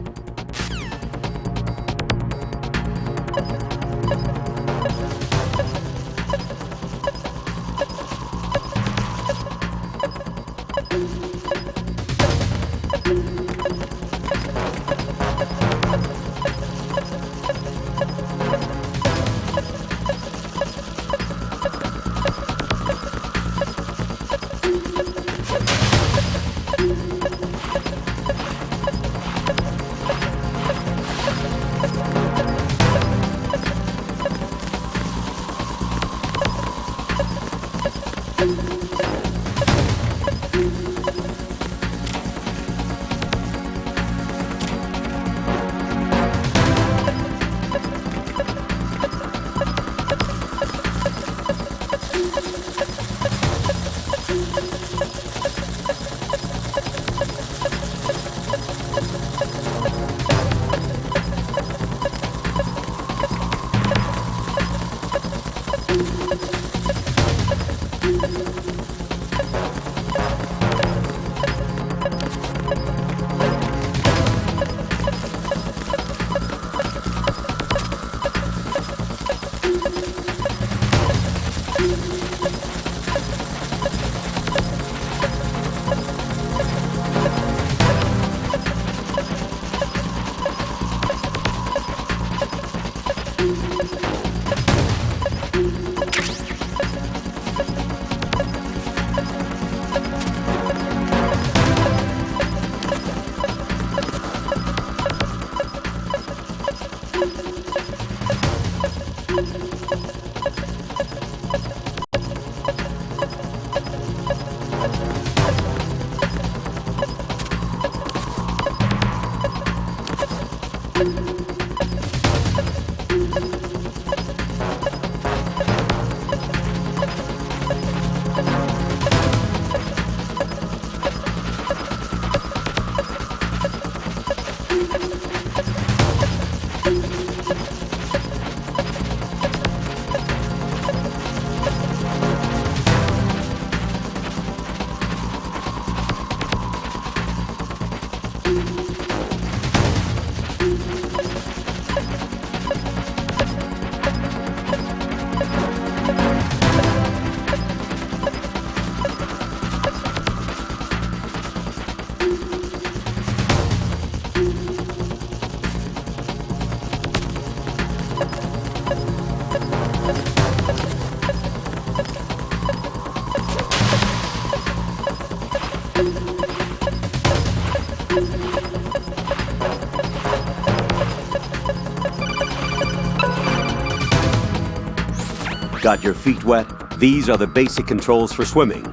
Got your feet wet? These are the basic controls for swimming.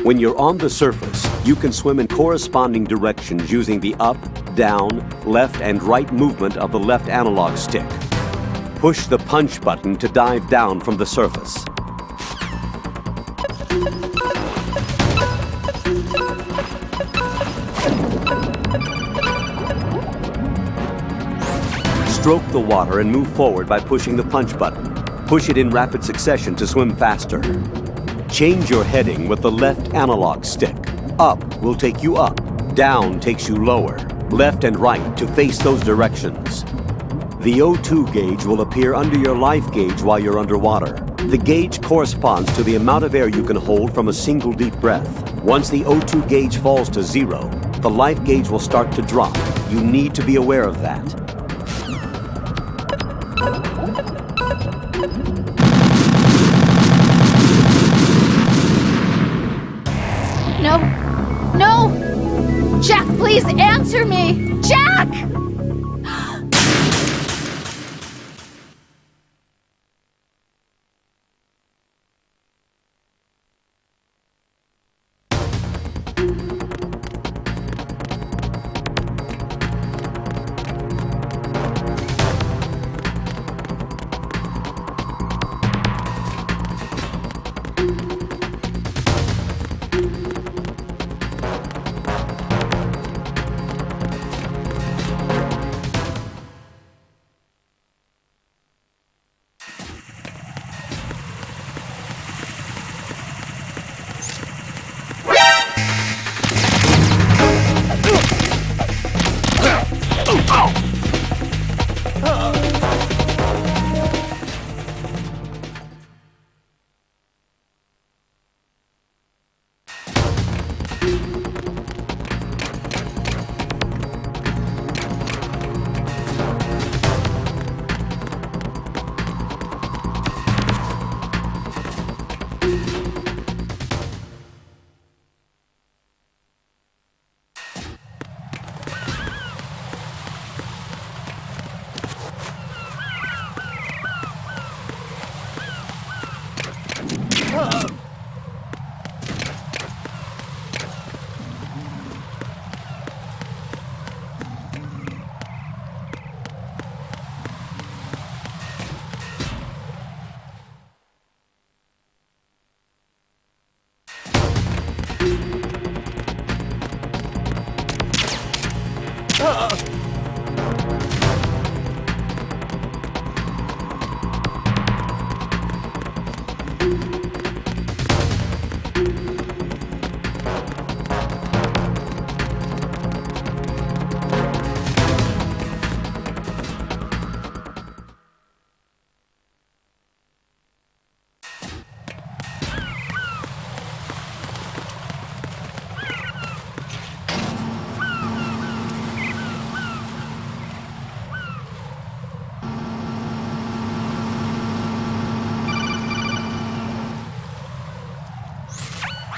When you're on the surface, you can swim in corresponding directions using the up, down, left, and right movement of the left analog stick. Push the punch button to dive down from the surface. Stroke the water and move forward by pushing the punch button. Push it in rapid succession to swim faster. Change your heading with the left analog stick. Up will take you up, down takes you lower, left and right to face those directions. The O2 gauge will appear under your life gauge while you're underwater. The gauge corresponds to the amount of air you can hold from a single deep breath. Once the O2 gauge falls to 0, the life gauge will start to drop. You need to be aware of that. No! No! Jack, please answer me! Jack!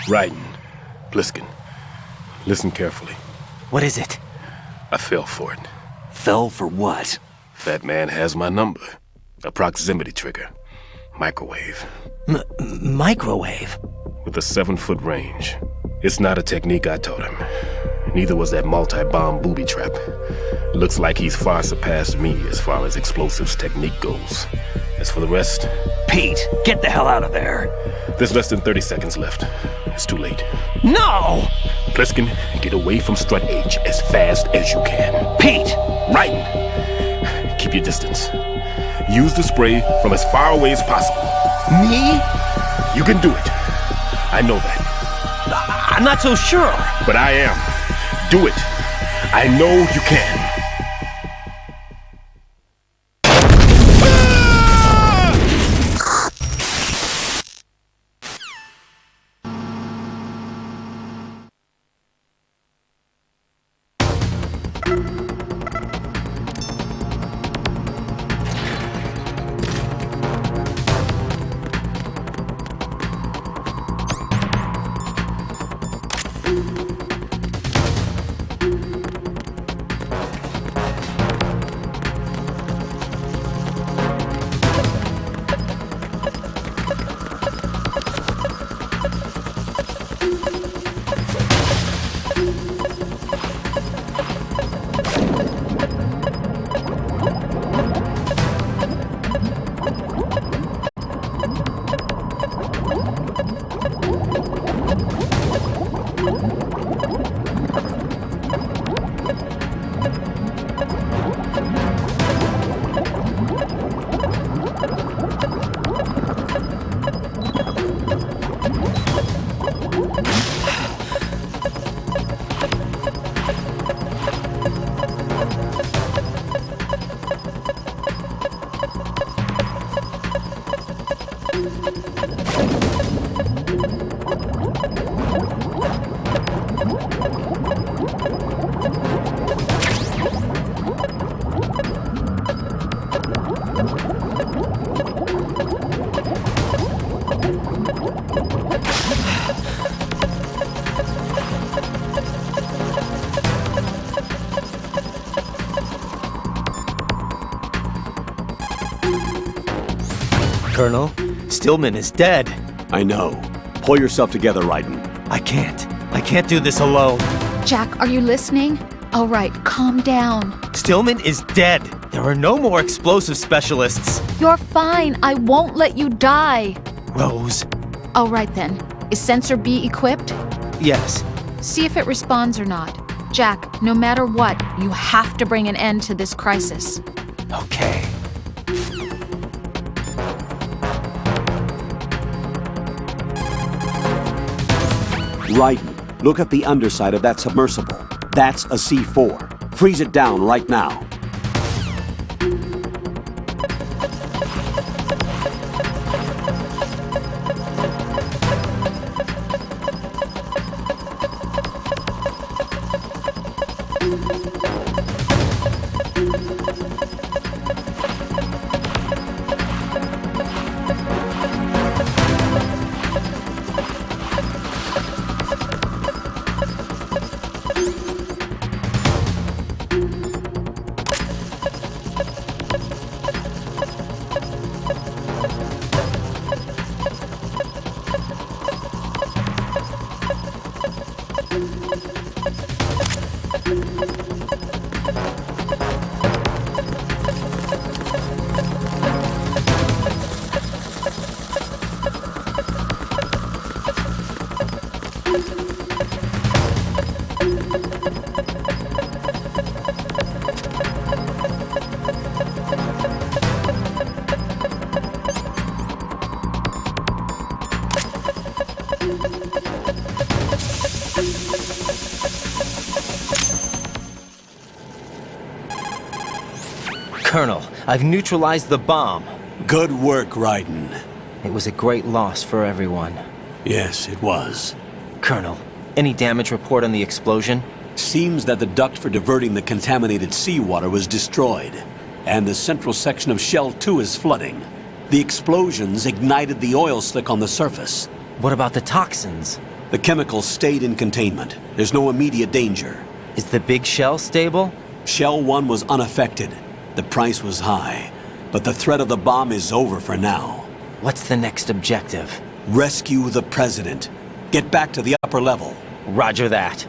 Raiden, Pliskin, listen carefully. What is it? I fell for it. Fell for what? That man has my number. A proximity trigger. Microwave. Microwave? With a 7-foot range. It's not a technique I taught him. Neither was that multi-bomb booby trap. Looks like he's far surpassed me as far as explosives technique goes. As for the rest... Pete, get the hell out of there! There's less than 30 seconds left. It's too late. No! Pliskin, get away from Strut H as fast as you can. Pete! Raiden, keep your distance. Use the spray from as far away as possible. Me? You can do it. I know that. I'm not so sure. But I am. Do it. I know you can. Colonel, Stillman is dead. I know. Pull yourself together, Raiden. I can't. I can't do this alone. Jack, are you listening? All right, calm down. Stillman is dead. There are no more explosive specialists. You're fine. I won't let you die. Rose. All right then. Is Sensor B equipped? Yes. See if it responds or not. Jack, no matter what, you have to bring an end to this crisis. Okay. Raiden, look at the underside of that submersible. That's a C4. Freeze it down right now. Colonel, I've neutralized the bomb. Good work, Raiden. It was a great loss for everyone. Yes, it was. Colonel, any damage report on the explosion? Seems that the duct for diverting the contaminated seawater was destroyed, and the central section of Shell 2 is flooding. The explosions ignited the oil slick on the surface. What about the toxins? The chemicals stayed in containment. There's no immediate danger. Is the big shell stable? Shell 1 was unaffected. The price was high, but the threat of the bomb is over for now. What's the next objective? Rescue the president. Get back to the upper level. Roger that.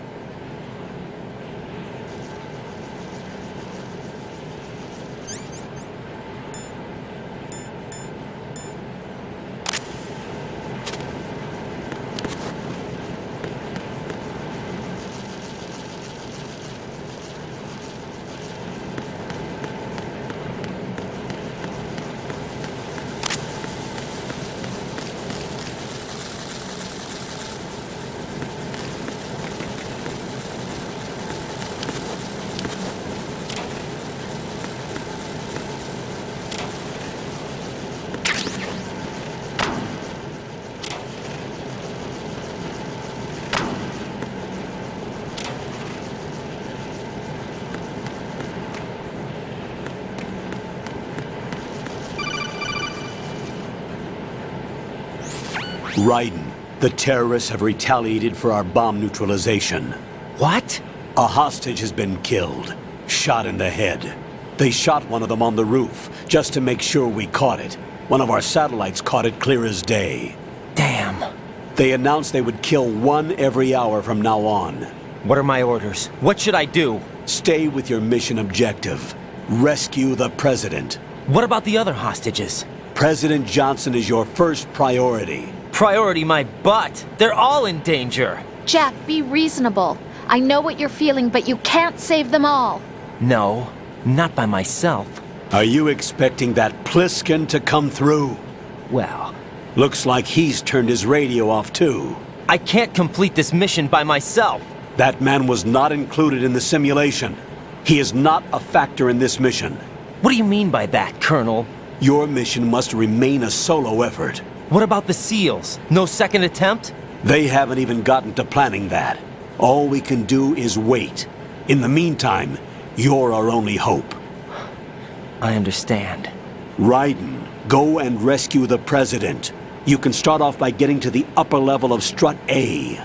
Raiden, the terrorists have retaliated for our bomb neutralization. What? A hostage has been killed, shot in the head. They shot one of them on the roof, just to make sure we caught it. One of our satellites caught it clear as day. Damn. They announced they would kill one every hour from now on. What are my orders? What should I do? Stay with your mission objective. Rescue the president. What about the other hostages? President Johnson is your first priority. Priority my butt. They're all in danger. Jack, be reasonable. I know what you're feeling, but you can't save them all. No, not by myself. Are you expecting that Pliskin to come through? Well, Looks like he's turned his radio off too. I can't complete this mission by myself. That man was not included in the simulation. He is not a factor in this mission. What do you mean by that, Colonel? Your mission must remain a solo effort. What about the SEALs? No second attempt? They haven't even gotten to planning that. All we can do is wait. In the meantime, you're our only hope. I understand. Raiden, go and rescue the President. You can start off by getting to the upper level of Strut A.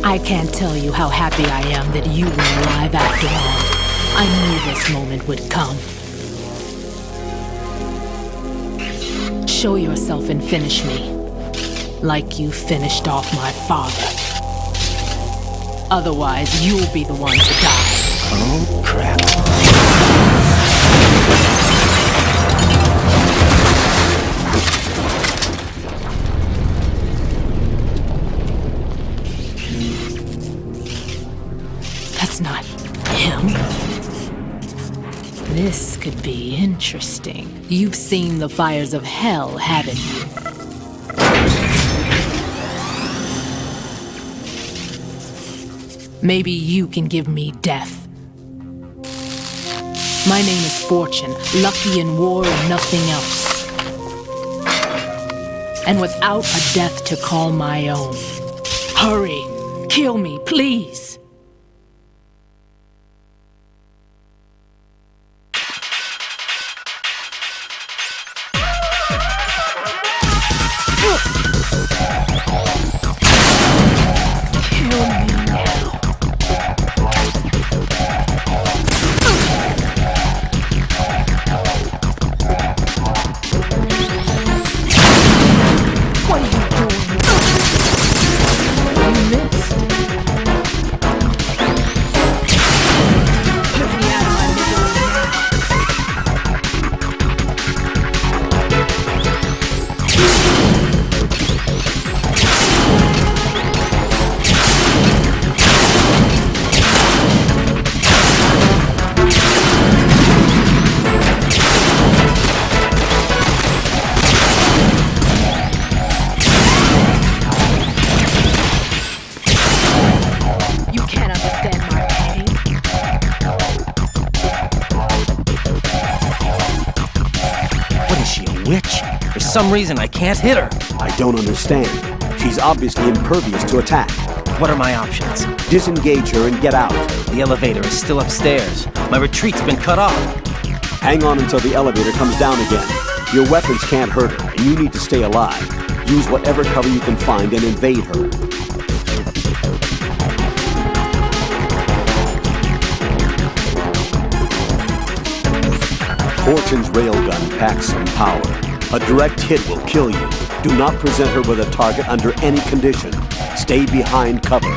I can't tell you how happy I am that you were alive after all. I knew this moment would come. Show yourself and finish me. Like you finished off my father. Otherwise, you'll be the one to die. Oh, crap. That's not him. This could be interesting. You've seen the fires of hell, haven't you? Maybe you can give me death. My name is Fortune, lucky in war and nothing else. And without a death to call my own. Hurry, kill me, please. For some reason, I can't hit her. I don't understand. She's obviously impervious to attack. What are my options? Disengage her and get out. The elevator is still upstairs. My retreat's been cut off. Hang on until the elevator comes down again. Your weapons can't hurt her, and you need to stay alive. Use whatever cover you can find and invade her. Fortune's railgun packs some power. A direct hit will kill you. Do not present her with a target under any condition. Stay behind cover.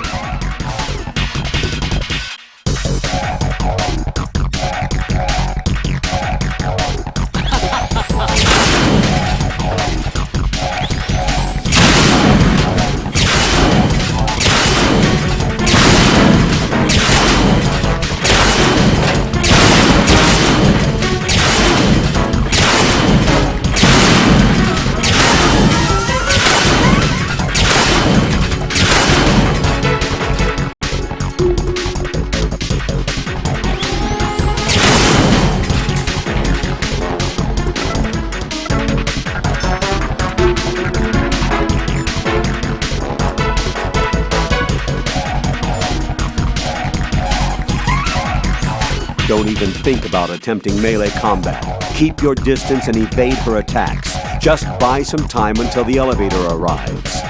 Don't even think about attempting melee combat. Keep your distance and evade her attacks. Just buy some time until the elevator arrives.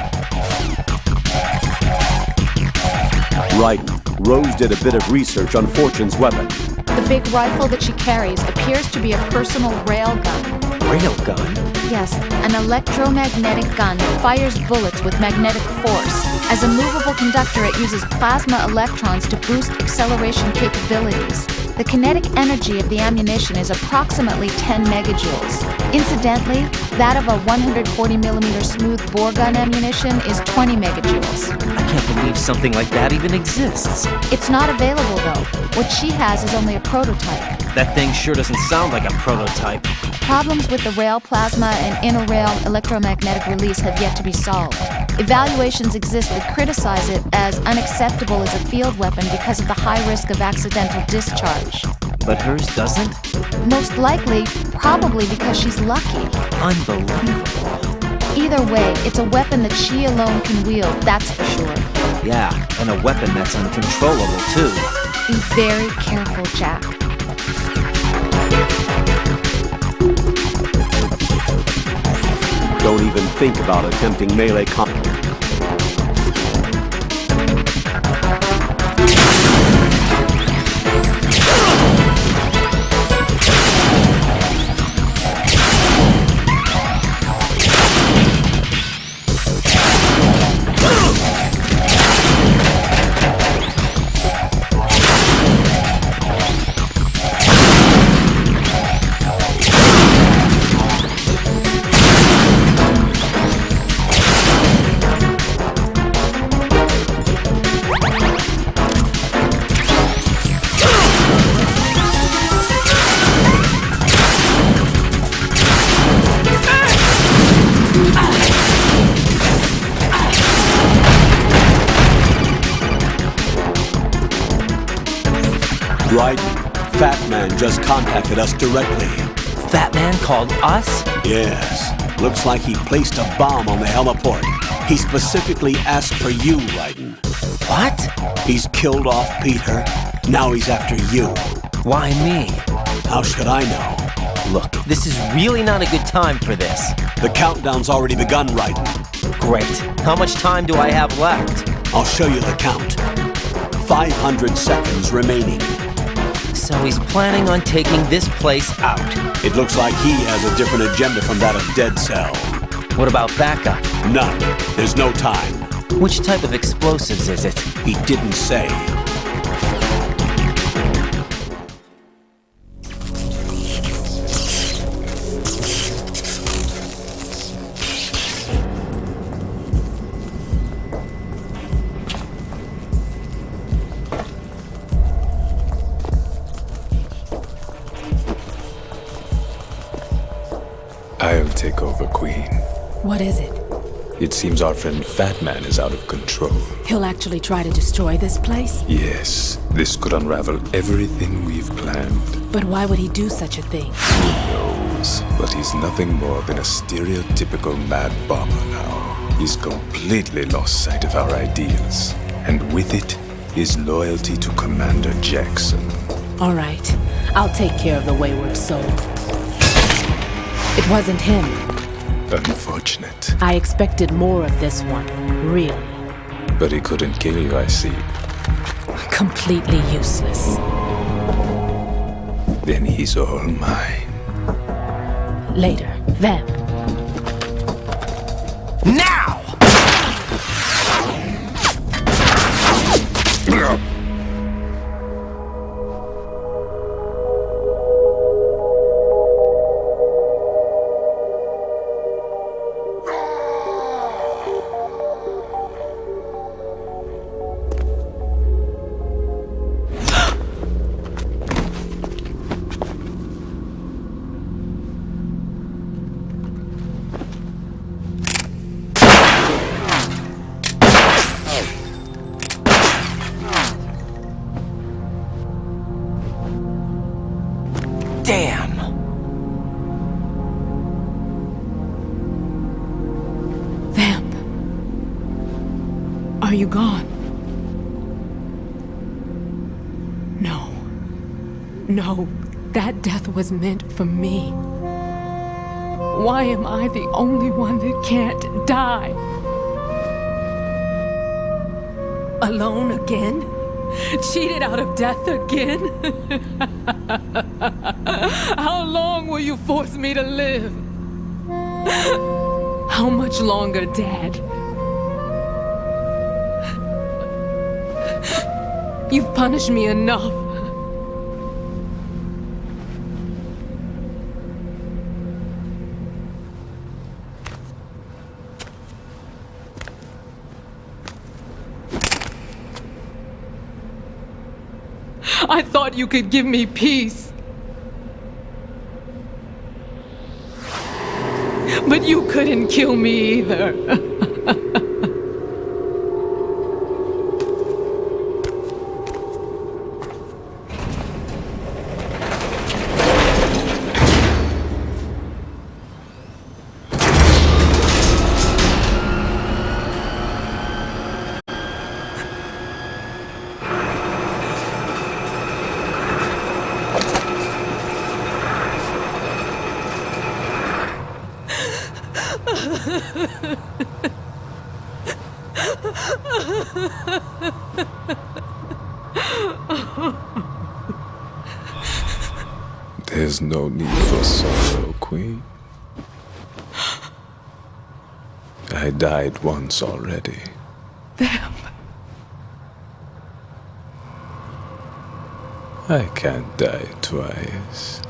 Raiden, Rose did a bit of research on Fortune's weapon. The big rifle that she carries appears to be a personal railgun. Railgun? Yes, an electromagnetic gun that fires bullets with magnetic force. As a movable conductor, it uses plasma electrons to boost acceleration capabilities. The kinetic energy of the ammunition is approximately 10 megajoules. Incidentally, that of a 140mm smooth bore gun ammunition is 20 megajoules. I can't believe something like that even exists. It's not available, though. What she has is only a prototype. That thing sure doesn't sound like a prototype. Problems with the rail plasma and inner rail electromagnetic release have yet to be solved. Evaluations exist that criticize it as unacceptable as a field weapon because of the high risk of accidental discharge. But hers doesn't? Most likely, probably because she's lucky. Unbelievable. Either way, it's a weapon that she alone can wield, that's for sure. Yeah, and a weapon that's uncontrollable, too. Be very careful, Jack. Don't even think about attempting melee combat. Right, Fat Man just contacted us directly. Fat Man called us? Yes, looks like he placed a bomb on the heliport. He specifically asked for you, Raiden. What? He's killed off Peter. Now he's after you. Why me? How should I know? Look, this is really not a good time for this. The countdown's already begun, Raiden. Great. How much time do I have left? I'll show you the count. 500 seconds remaining. So he's planning on taking this place out. It looks like he has a different agenda from that of Dead Cell. What about backup? None. There's no time. Which type of explosives is it? He didn't say. I'll take over, Queen. What is it? It seems our friend Fat Man is out of control. He'll actually try to destroy this place? Yes, this could unravel everything we've planned. But why would he do such a thing? Who knows? But he's nothing more than a stereotypical mad bomber now. He's completely lost sight of our ideals. And with it, his loyalty to Commander Jackson. All right, I'll take care of the wayward soul. It wasn't him. Unfortunate. I expected more of this one, really. But he couldn't kill you, I see. Completely useless. Then he's all mine. Later, Vamp. Now! Damn! Vamp. Are you gone? No. No, that death was meant for me. Why am I the only one that can't die? Alone again? Cheated out of death again? How long will you force me to live? How much longer, Dad? You've punished me enough. I thought you could give me peace. But you couldn't kill me either. There's no need for sorrow, Queen. I died once already. Them. I can't die twice.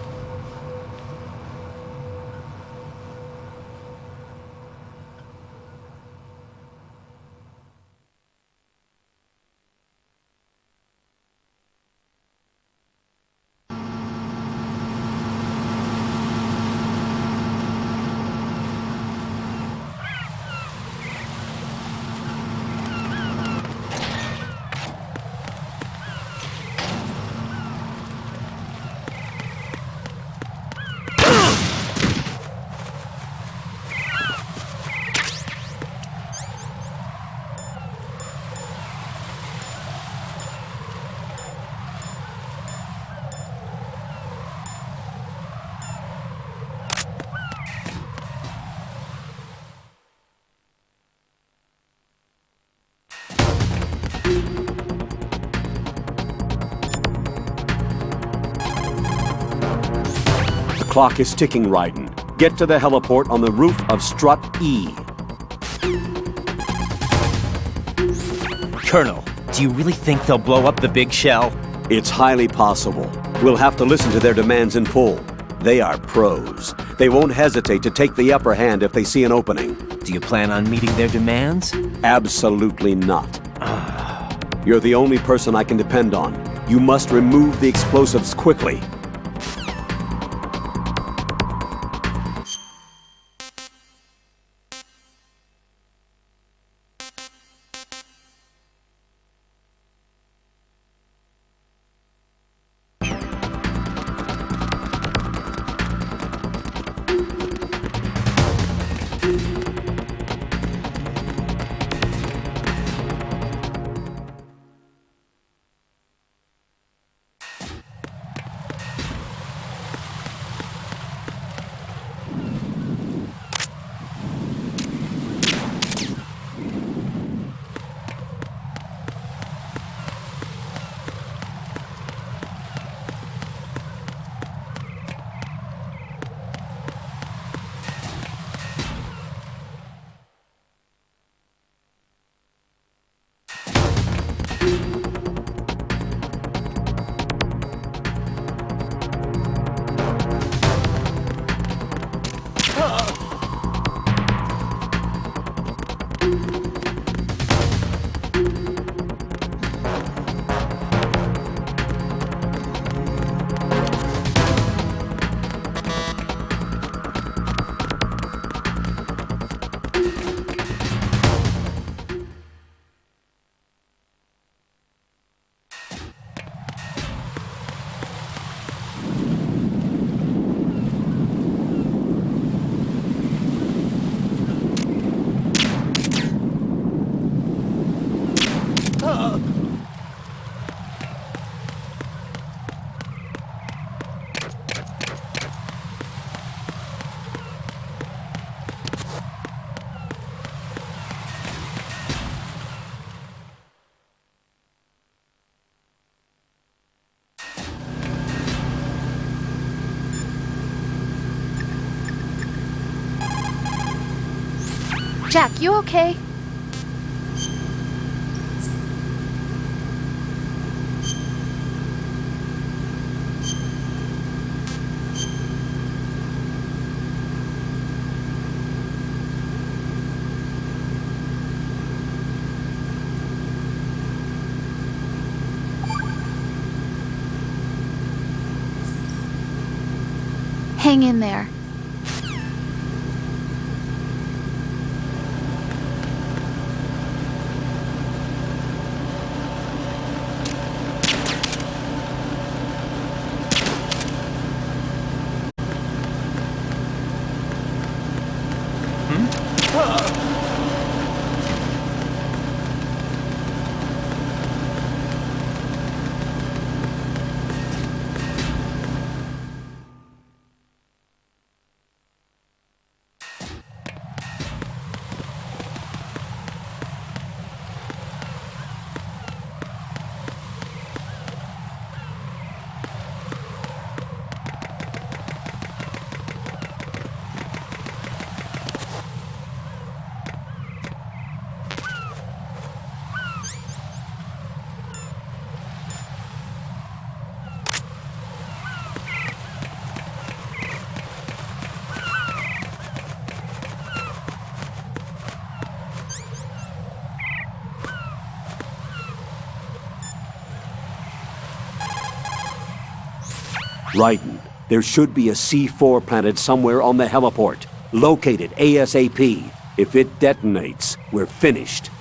The clock is ticking, Raiden. Get to the heliport on the roof of Strut E. Colonel, do you really think they'll blow up the big shell? It's highly possible. We'll have to listen to their demands in full. They are pros. They won't hesitate to take the upper hand if they see an opening. Do you plan on meeting their demands? Absolutely not. You're the only person I can depend on. You must remove the explosives quickly. Jack, you okay? Hang in there. Raiden, there should be a C4 planted somewhere on the heliport. Locate it ASAP. If it detonates, we're finished.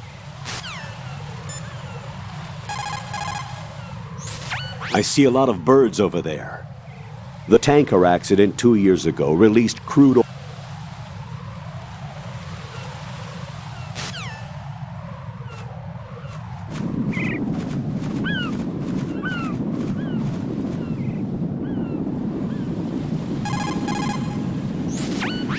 I see a lot of birds over there. The tanker accident 2 years ago released crude oil.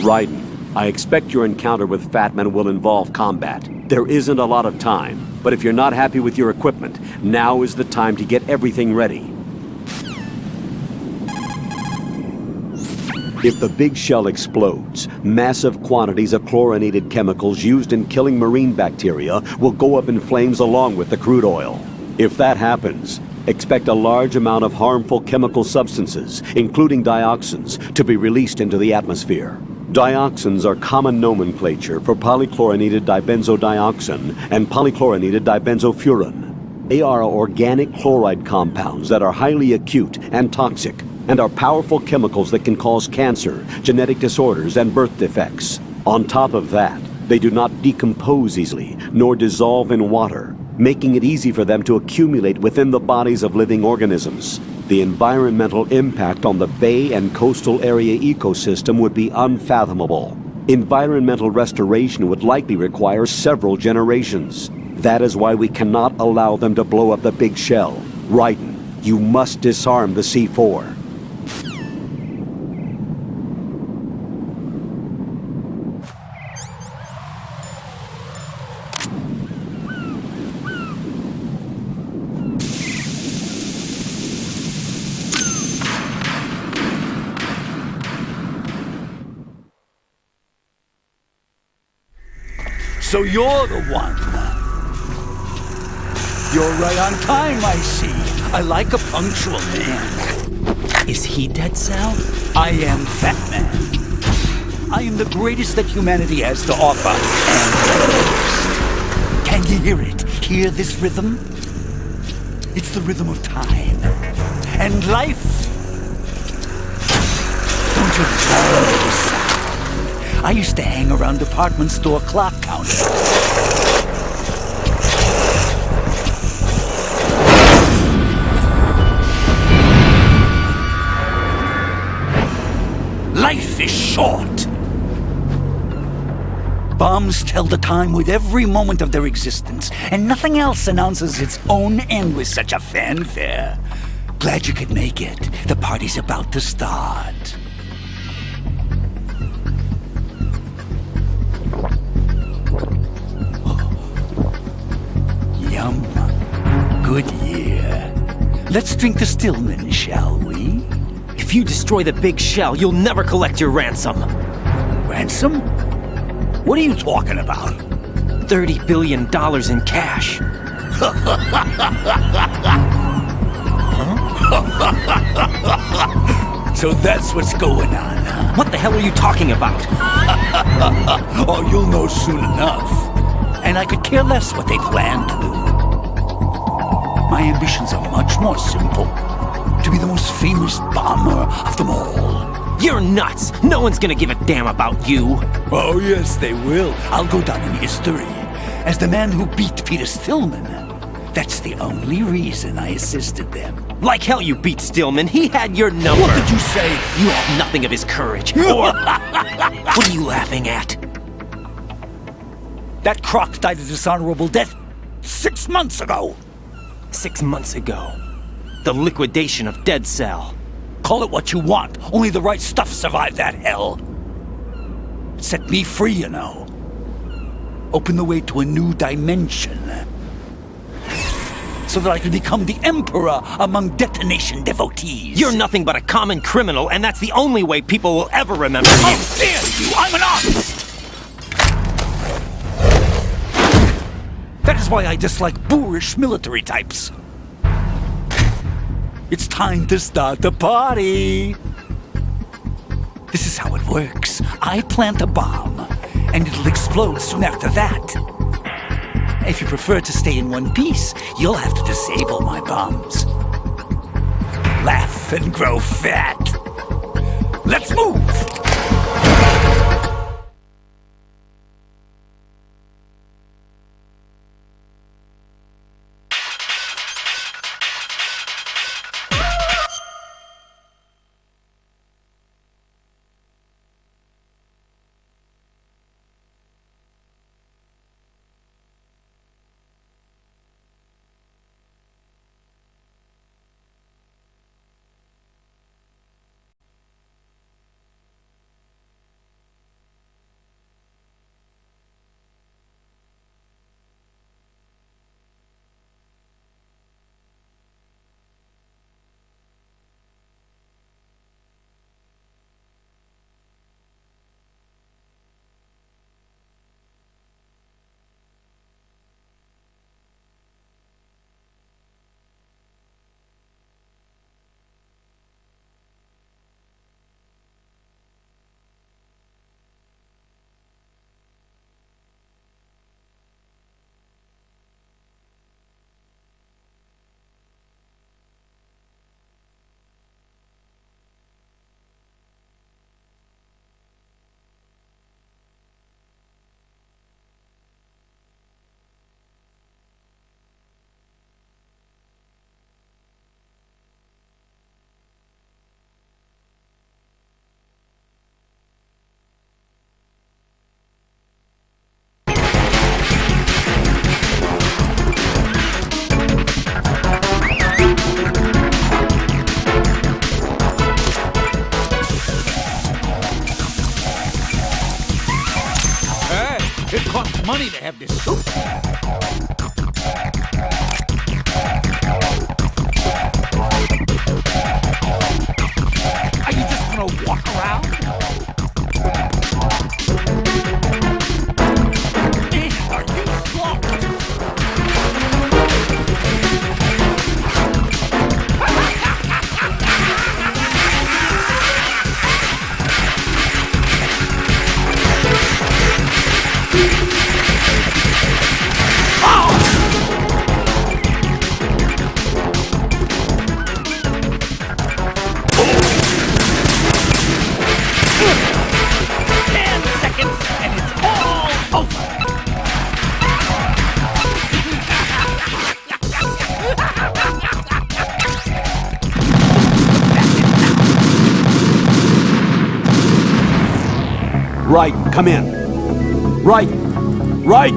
Raiden, I expect your encounter with Fatman will involve combat. There isn't a lot of time, but if you're not happy with your equipment, now is the time to get everything ready. If the big shell explodes, massive quantities of chlorinated chemicals used in killing marine bacteria will go up in flames along with the crude oil. If that happens, expect a large amount of harmful chemical substances, including dioxins, to be released into the atmosphere. Dioxins are common nomenclature for polychlorinated dibenzodioxin and polychlorinated dibenzofuran. They are organic chloride compounds that are highly acute and toxic, and are powerful chemicals that can cause cancer, genetic disorders, and birth defects. On top of that, they do not decompose easily, nor dissolve in water, making it easy for them to accumulate within the bodies of living organisms. The environmental impact on the bay and coastal area ecosystem would be unfathomable. Environmental restoration would likely require several generations. That is why we cannot allow them to blow up the big shell. Raiden, you must disarm the C4. So you're the one. You're right on time, I see. I like a punctual man. Is he dead, Sal? I am Fatman. I am the greatest that humanity has to offer, and can you hear it? Hear this rhythm? It's the rhythm of time and life. Don't you love this sound? I used to hang around department store clock counters. Life is short. Bombs tell the time with every moment of their existence, and nothing else announces its own end with such a fanfare. Glad you could make it. The party's about to start. Yum. Good year. Let's drink to Stillman, shall we? If you destroy the big shell, you'll never collect your ransom. Ransom? What are you talking about? $30 billion in cash. So that's what's going on, huh? What the hell are you talking about? Oh, you'll know soon enough. And I could care less what they plan to do. My ambitions are much more simple. To be the most famous bomber of them all. You're nuts! No one's gonna give a damn about you! Oh, yes, they will. I'll go down in history as the man who beat Peter Stillman. That's the only reason I assisted them. Like hell you beat Stillman. He had your number. What did you say? You have nothing of his courage. Or... What are you laughing at? That croc died a dishonorable death 6 months ago. 6 months ago. The liquidation of Dead Cell. Call it what you want. Only the right stuff survived that hell. It set me free, you know. Opened the way to a new dimension. So that I could become the emperor among detonation devotees. You're nothing but a common criminal, and that's the only way people will ever remember you. How dare you! I'm an artist! That is why I dislike boorish military types. It's time to start the party. This is how it works. I plant a bomb, and it'll explode soon after that. If you prefer to stay in one piece, you'll have to disable my bombs. Laugh and grow fat. Let's move! It costs money to have this suit. Are you just gonna walk around? Man, are you slow? Right, come in. Right, right.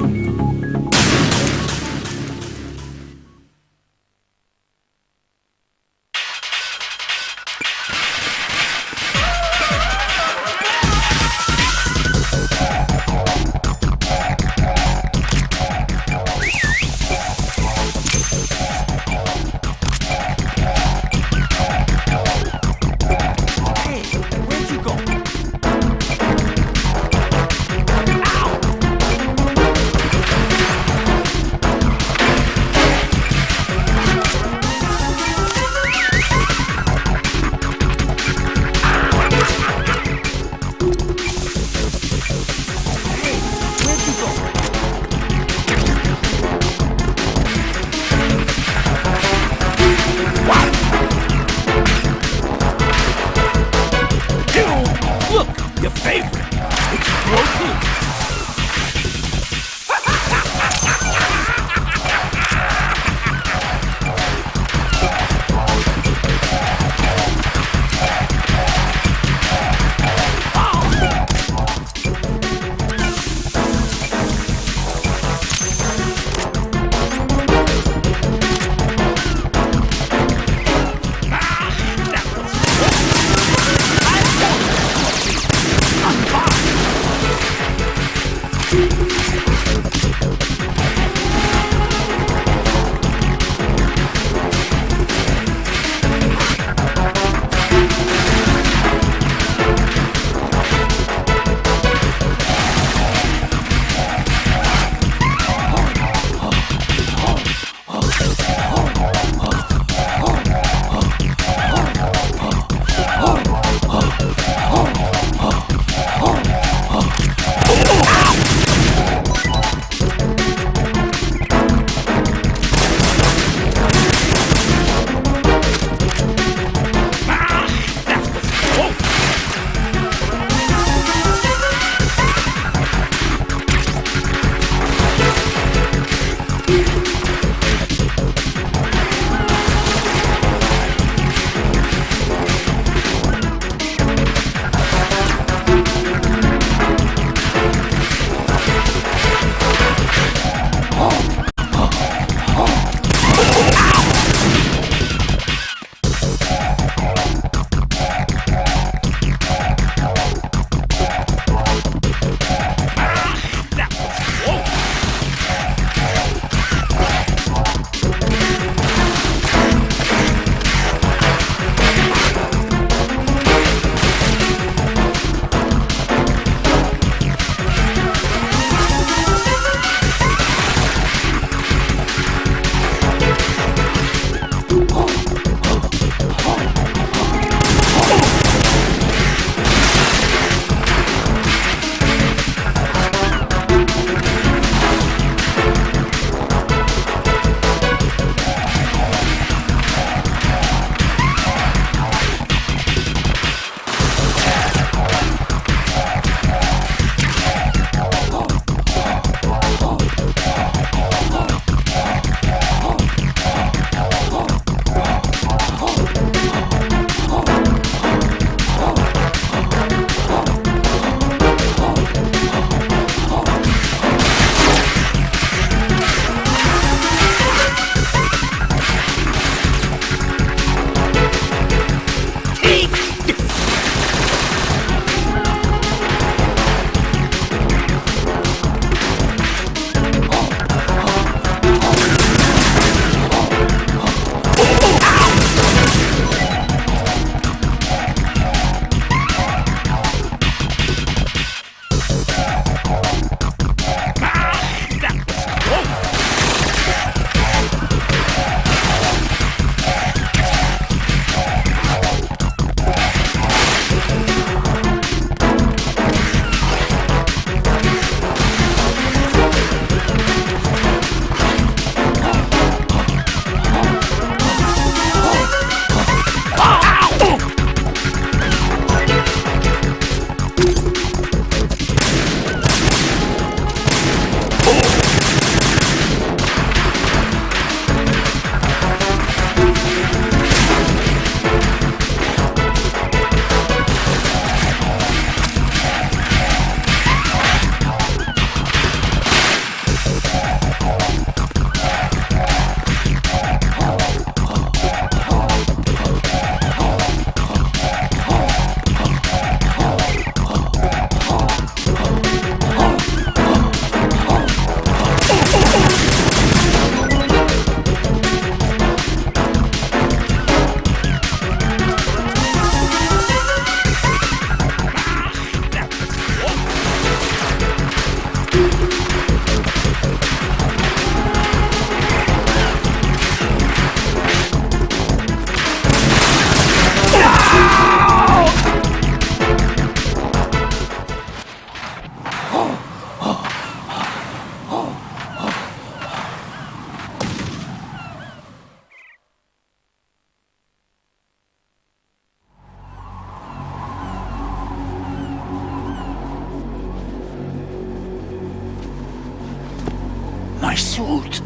suit.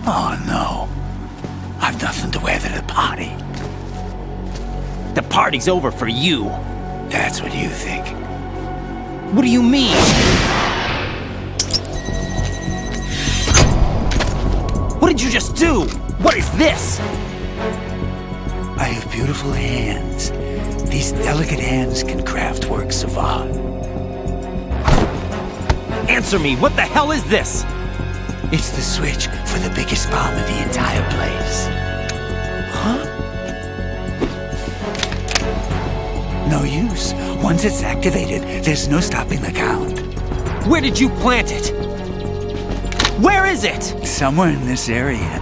Oh no. I've nothing to wear to the party. The party's over for you. That's what you think. What do you mean? What did you just do? What is this? I have beautiful hands. These delicate hands can craft works of art. Answer me, what the hell is this? It's the switch for the biggest bomb in the entire place. Huh? No use. Once it's activated, there's no stopping the count. Where did you plant it? Where is it? Somewhere in this area.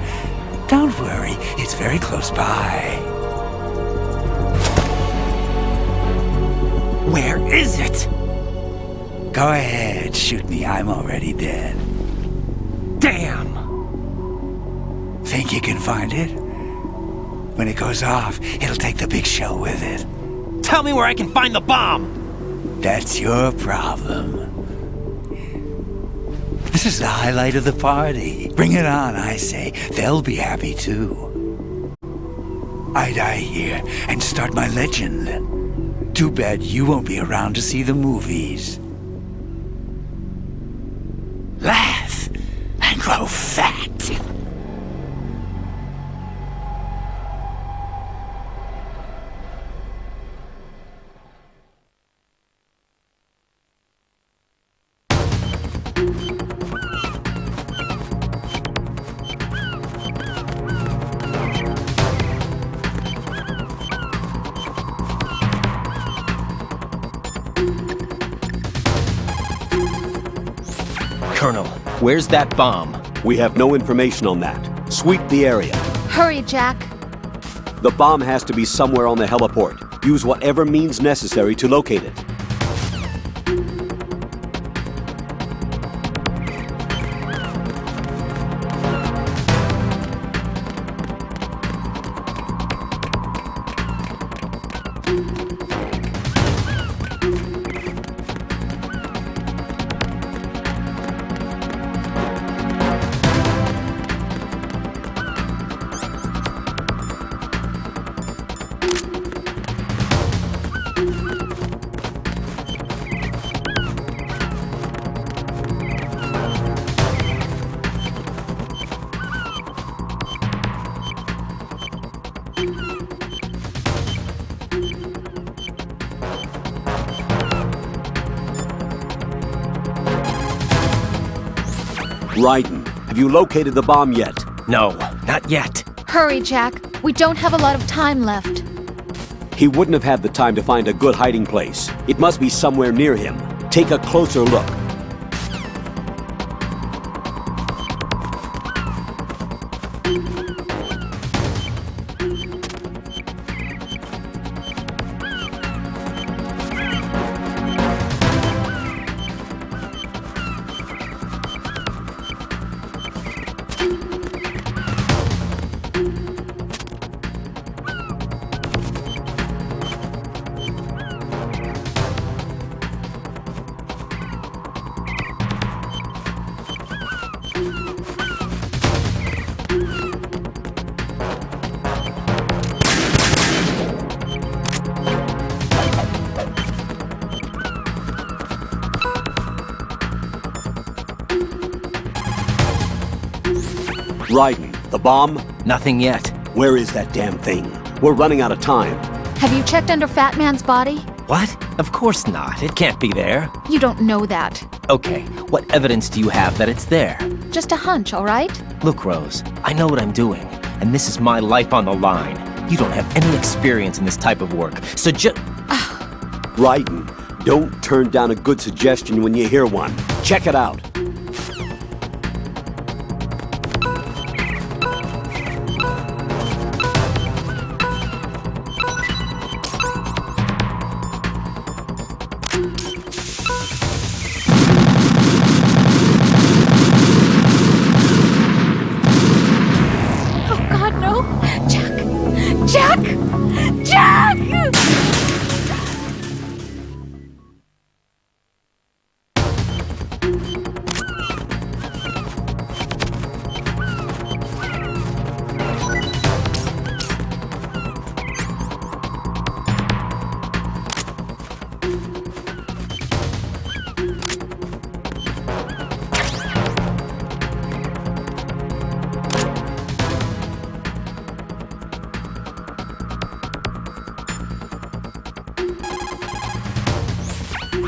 Don't worry, it's very close by. Where is it? Go ahead, shoot me. I'm already dead. Damn! Think you can find it? When it goes off, it'll take the big shell with it. Tell me where I can find the bomb! That's your problem. This is the highlight of the party. Bring it on, I say. They'll be happy too. I die here and start my legend. Too bad you won't be around to see the movies. Laugh and grow fat. Colonel, where's that bomb? We have no information on that. Sweep the area. Hurry, Jack. The bomb has to be somewhere on the heliport. Use whatever means necessary to locate it. Raiden, have you located the bomb yet? No, not yet. Hurry, Jack. We don't have a lot of time left. He wouldn't have had the time to find a good hiding place. It must be somewhere near him. Take a closer look. Raiden, the bomb? Nothing yet. Where is that damn thing? We're running out of time. Have you checked under Fat Man's body? What? Of course not. It can't be there. You don't know that. Okay, what evidence do you have that it's there? Just a hunch, all right? Look, Rose, I know what I'm doing, and this is my life on the line. You don't have any experience in this type of work, so Raiden, don't turn down a good suggestion when you hear one. Check it out.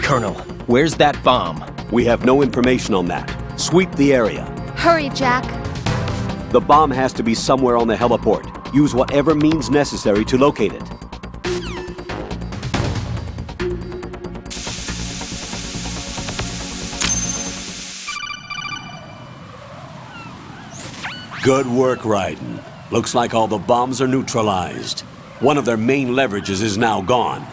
Colonel, where's that bomb? We have no information on that. Sweep the area. Hurry, Jack. The bomb has to be somewhere on the heliport. Use whatever means necessary to locate it. Good work, Raiden. Looks like all the bombs are neutralized. One of their main leverages is now gone.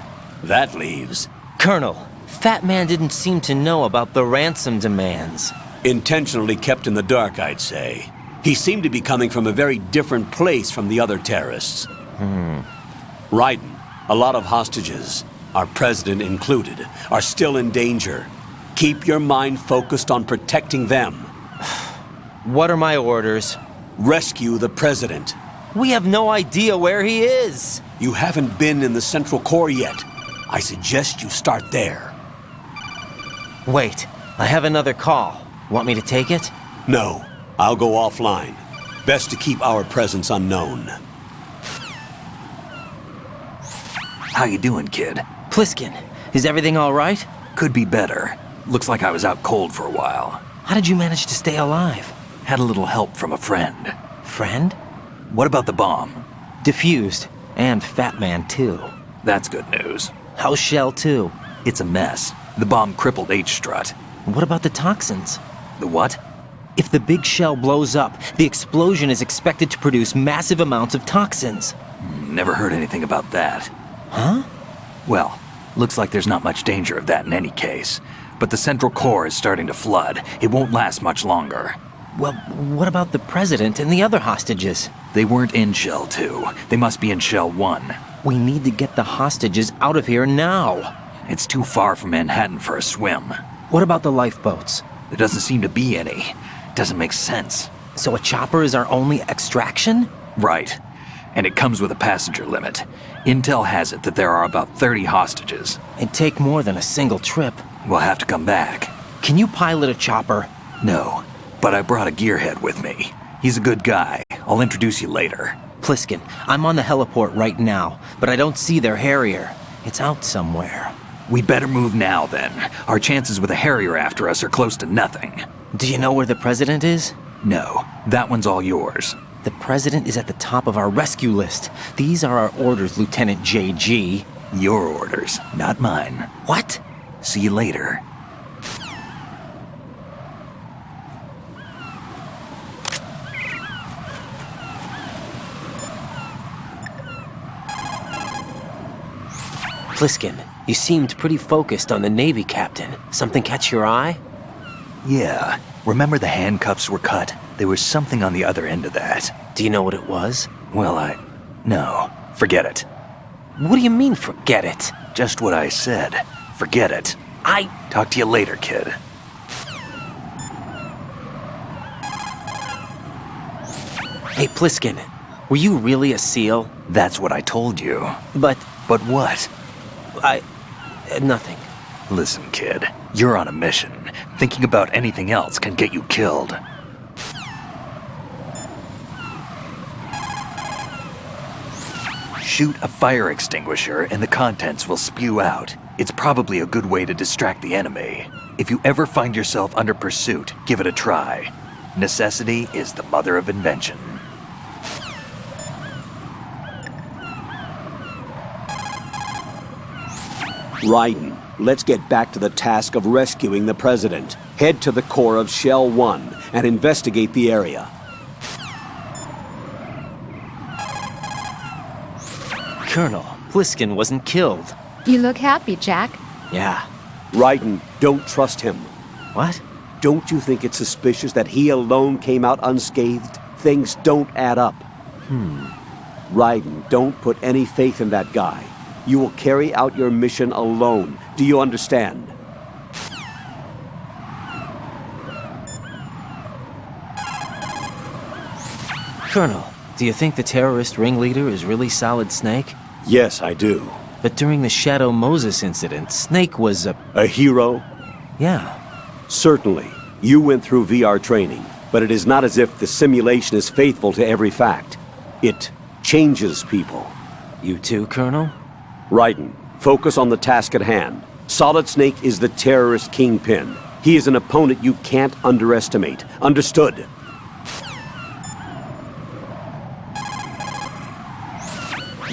That leaves... Colonel, Fat Man didn't seem to know about the ransom demands. Intentionally kept in the dark, I'd say. He seemed to be coming from a very different place from the other terrorists. Raiden, a lot of hostages, our president included, are still in danger. Keep your mind focused on protecting them. What are my orders? Rescue the president. We have no idea where he is. You haven't been in the Central Core yet. I suggest you start there. Wait, I have another call. Want me to take it? No, I'll go offline. Best to keep our presence unknown. How you doing, kid? Pliskin, is everything all right? Could be better. Looks like I was out cold for a while. How did you manage to stay alive? Had a little help from a friend. Friend? What about the bomb? Diffused. And Fat Man, too. That's good news. How's Shell 2? It's a mess. The bomb crippled H-Strut. What about the toxins? The what? If the big shell blows up, the explosion is expected to produce massive amounts of toxins. Never heard anything about that. Huh? Well, looks like there's not much danger of that in any case. But the Central Core is starting to flood. It won't last much longer. Well, what about the president and the other hostages? They weren't in Shell 2. They must be in Shell 1. We need to get the hostages out of here now. It's too far from Manhattan for a swim. What about the lifeboats? There doesn't seem to be any. Doesn't make sense. So a chopper is our only extraction? Right. And it comes with a passenger limit. Intel has it that there are about 30 hostages. It'd take more than a single trip. We'll have to come back. Can you pilot a chopper? No, but I brought a gearhead with me. He's a good guy. I'll introduce you later. Pliskin, I'm on the heliport right now, but I don't see their Harrier. It's out somewhere. We'd better move now, then. Our chances with a Harrier after us are close to nothing. Do you know where the president is? No, that one's all yours. The president is at the top of our rescue list. These are our orders, Lieutenant JG. Your orders, not mine. What? See you later. Pliskin, you seemed pretty focused on the Navy captain. Something catch your eye? Yeah. Remember the handcuffs were cut? There was something on the other end of that. Do you know what it was? Well, No. Forget it. What do you mean, forget it? Just what I said. Forget it. Talk to you later, kid. Hey, Pliskin, were you really a SEAL? That's what I told you. But what? Nothing. Listen, kid. You're on a mission. Thinking about anything else can get you killed. Shoot a fire extinguisher and the contents will spew out. It's probably a good way to distract the enemy. If you ever find yourself under pursuit, give it a try. Necessity is the mother of invention. Raiden, let's get back to the task of rescuing the president. Head to the core of Shell 1 and investigate the area. Colonel, Pliskin wasn't killed. You look happy, Jack. Yeah. Raiden, don't trust him. What? Don't you think it's suspicious that he alone came out unscathed? Things don't add up. Raiden, don't put any faith in that guy. You will carry out your mission alone. Do you understand? Colonel, do you think the terrorist ringleader is really Solid Snake? Yes, I do. But during the Shadow Moses incident, Snake was a hero? Yeah. Certainly. You went through VR training, but it is not as if the simulation is faithful to every fact. It changes people. You too, Colonel? Raiden, focus on the task at hand. Solid Snake is the terrorist kingpin. He is an opponent you can't underestimate. Understood?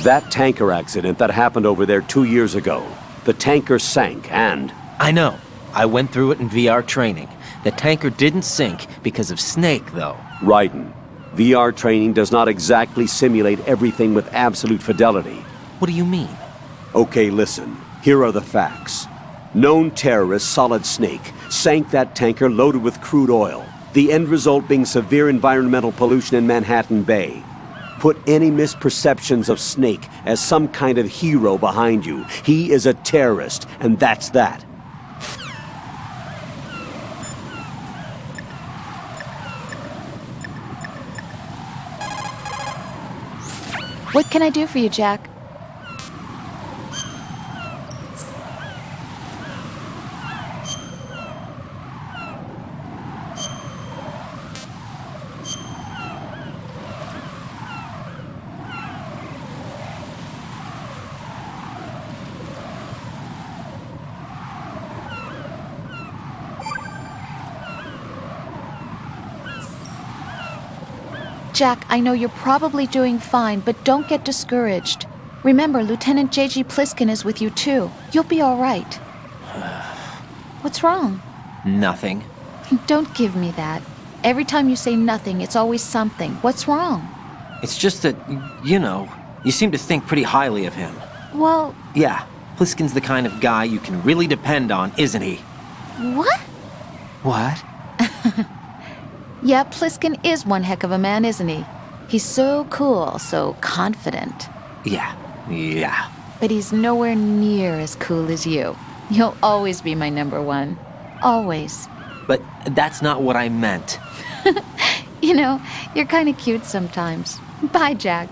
That tanker accident that happened over there 2 years ago, the tanker sank and... I know. I went through it in VR training. The tanker didn't sink because of Snake, though. Raiden, VR training does not exactly simulate everything with absolute fidelity. What do you mean? Okay, listen. Here are the facts. Known terrorist Solid Snake sank that tanker loaded with crude oil, the end result being severe environmental pollution in Manhattan Bay. Put any misperceptions of Snake as some kind of hero behind you. He is a terrorist, and that's that. What can I do for you, Jack? Jack, I know you're probably doing fine, but don't get discouraged. Remember, Lieutenant J.G. Pliskin is with you, too. You'll be all right. What's wrong? Nothing. Don't give me that. Every time you say nothing, it's always something. What's wrong? It's just that, you seem to think pretty highly of him. Well... Yeah, Pliskin's the kind of guy you can really depend on, isn't he? What? What? Yeah, Pliskin is one heck of a man, isn't he? He's so cool, so confident. Yeah. But he's nowhere near as cool as you. You'll always be my number one. Always. But that's not what I meant. You're kind of cute sometimes. Bye, Jack.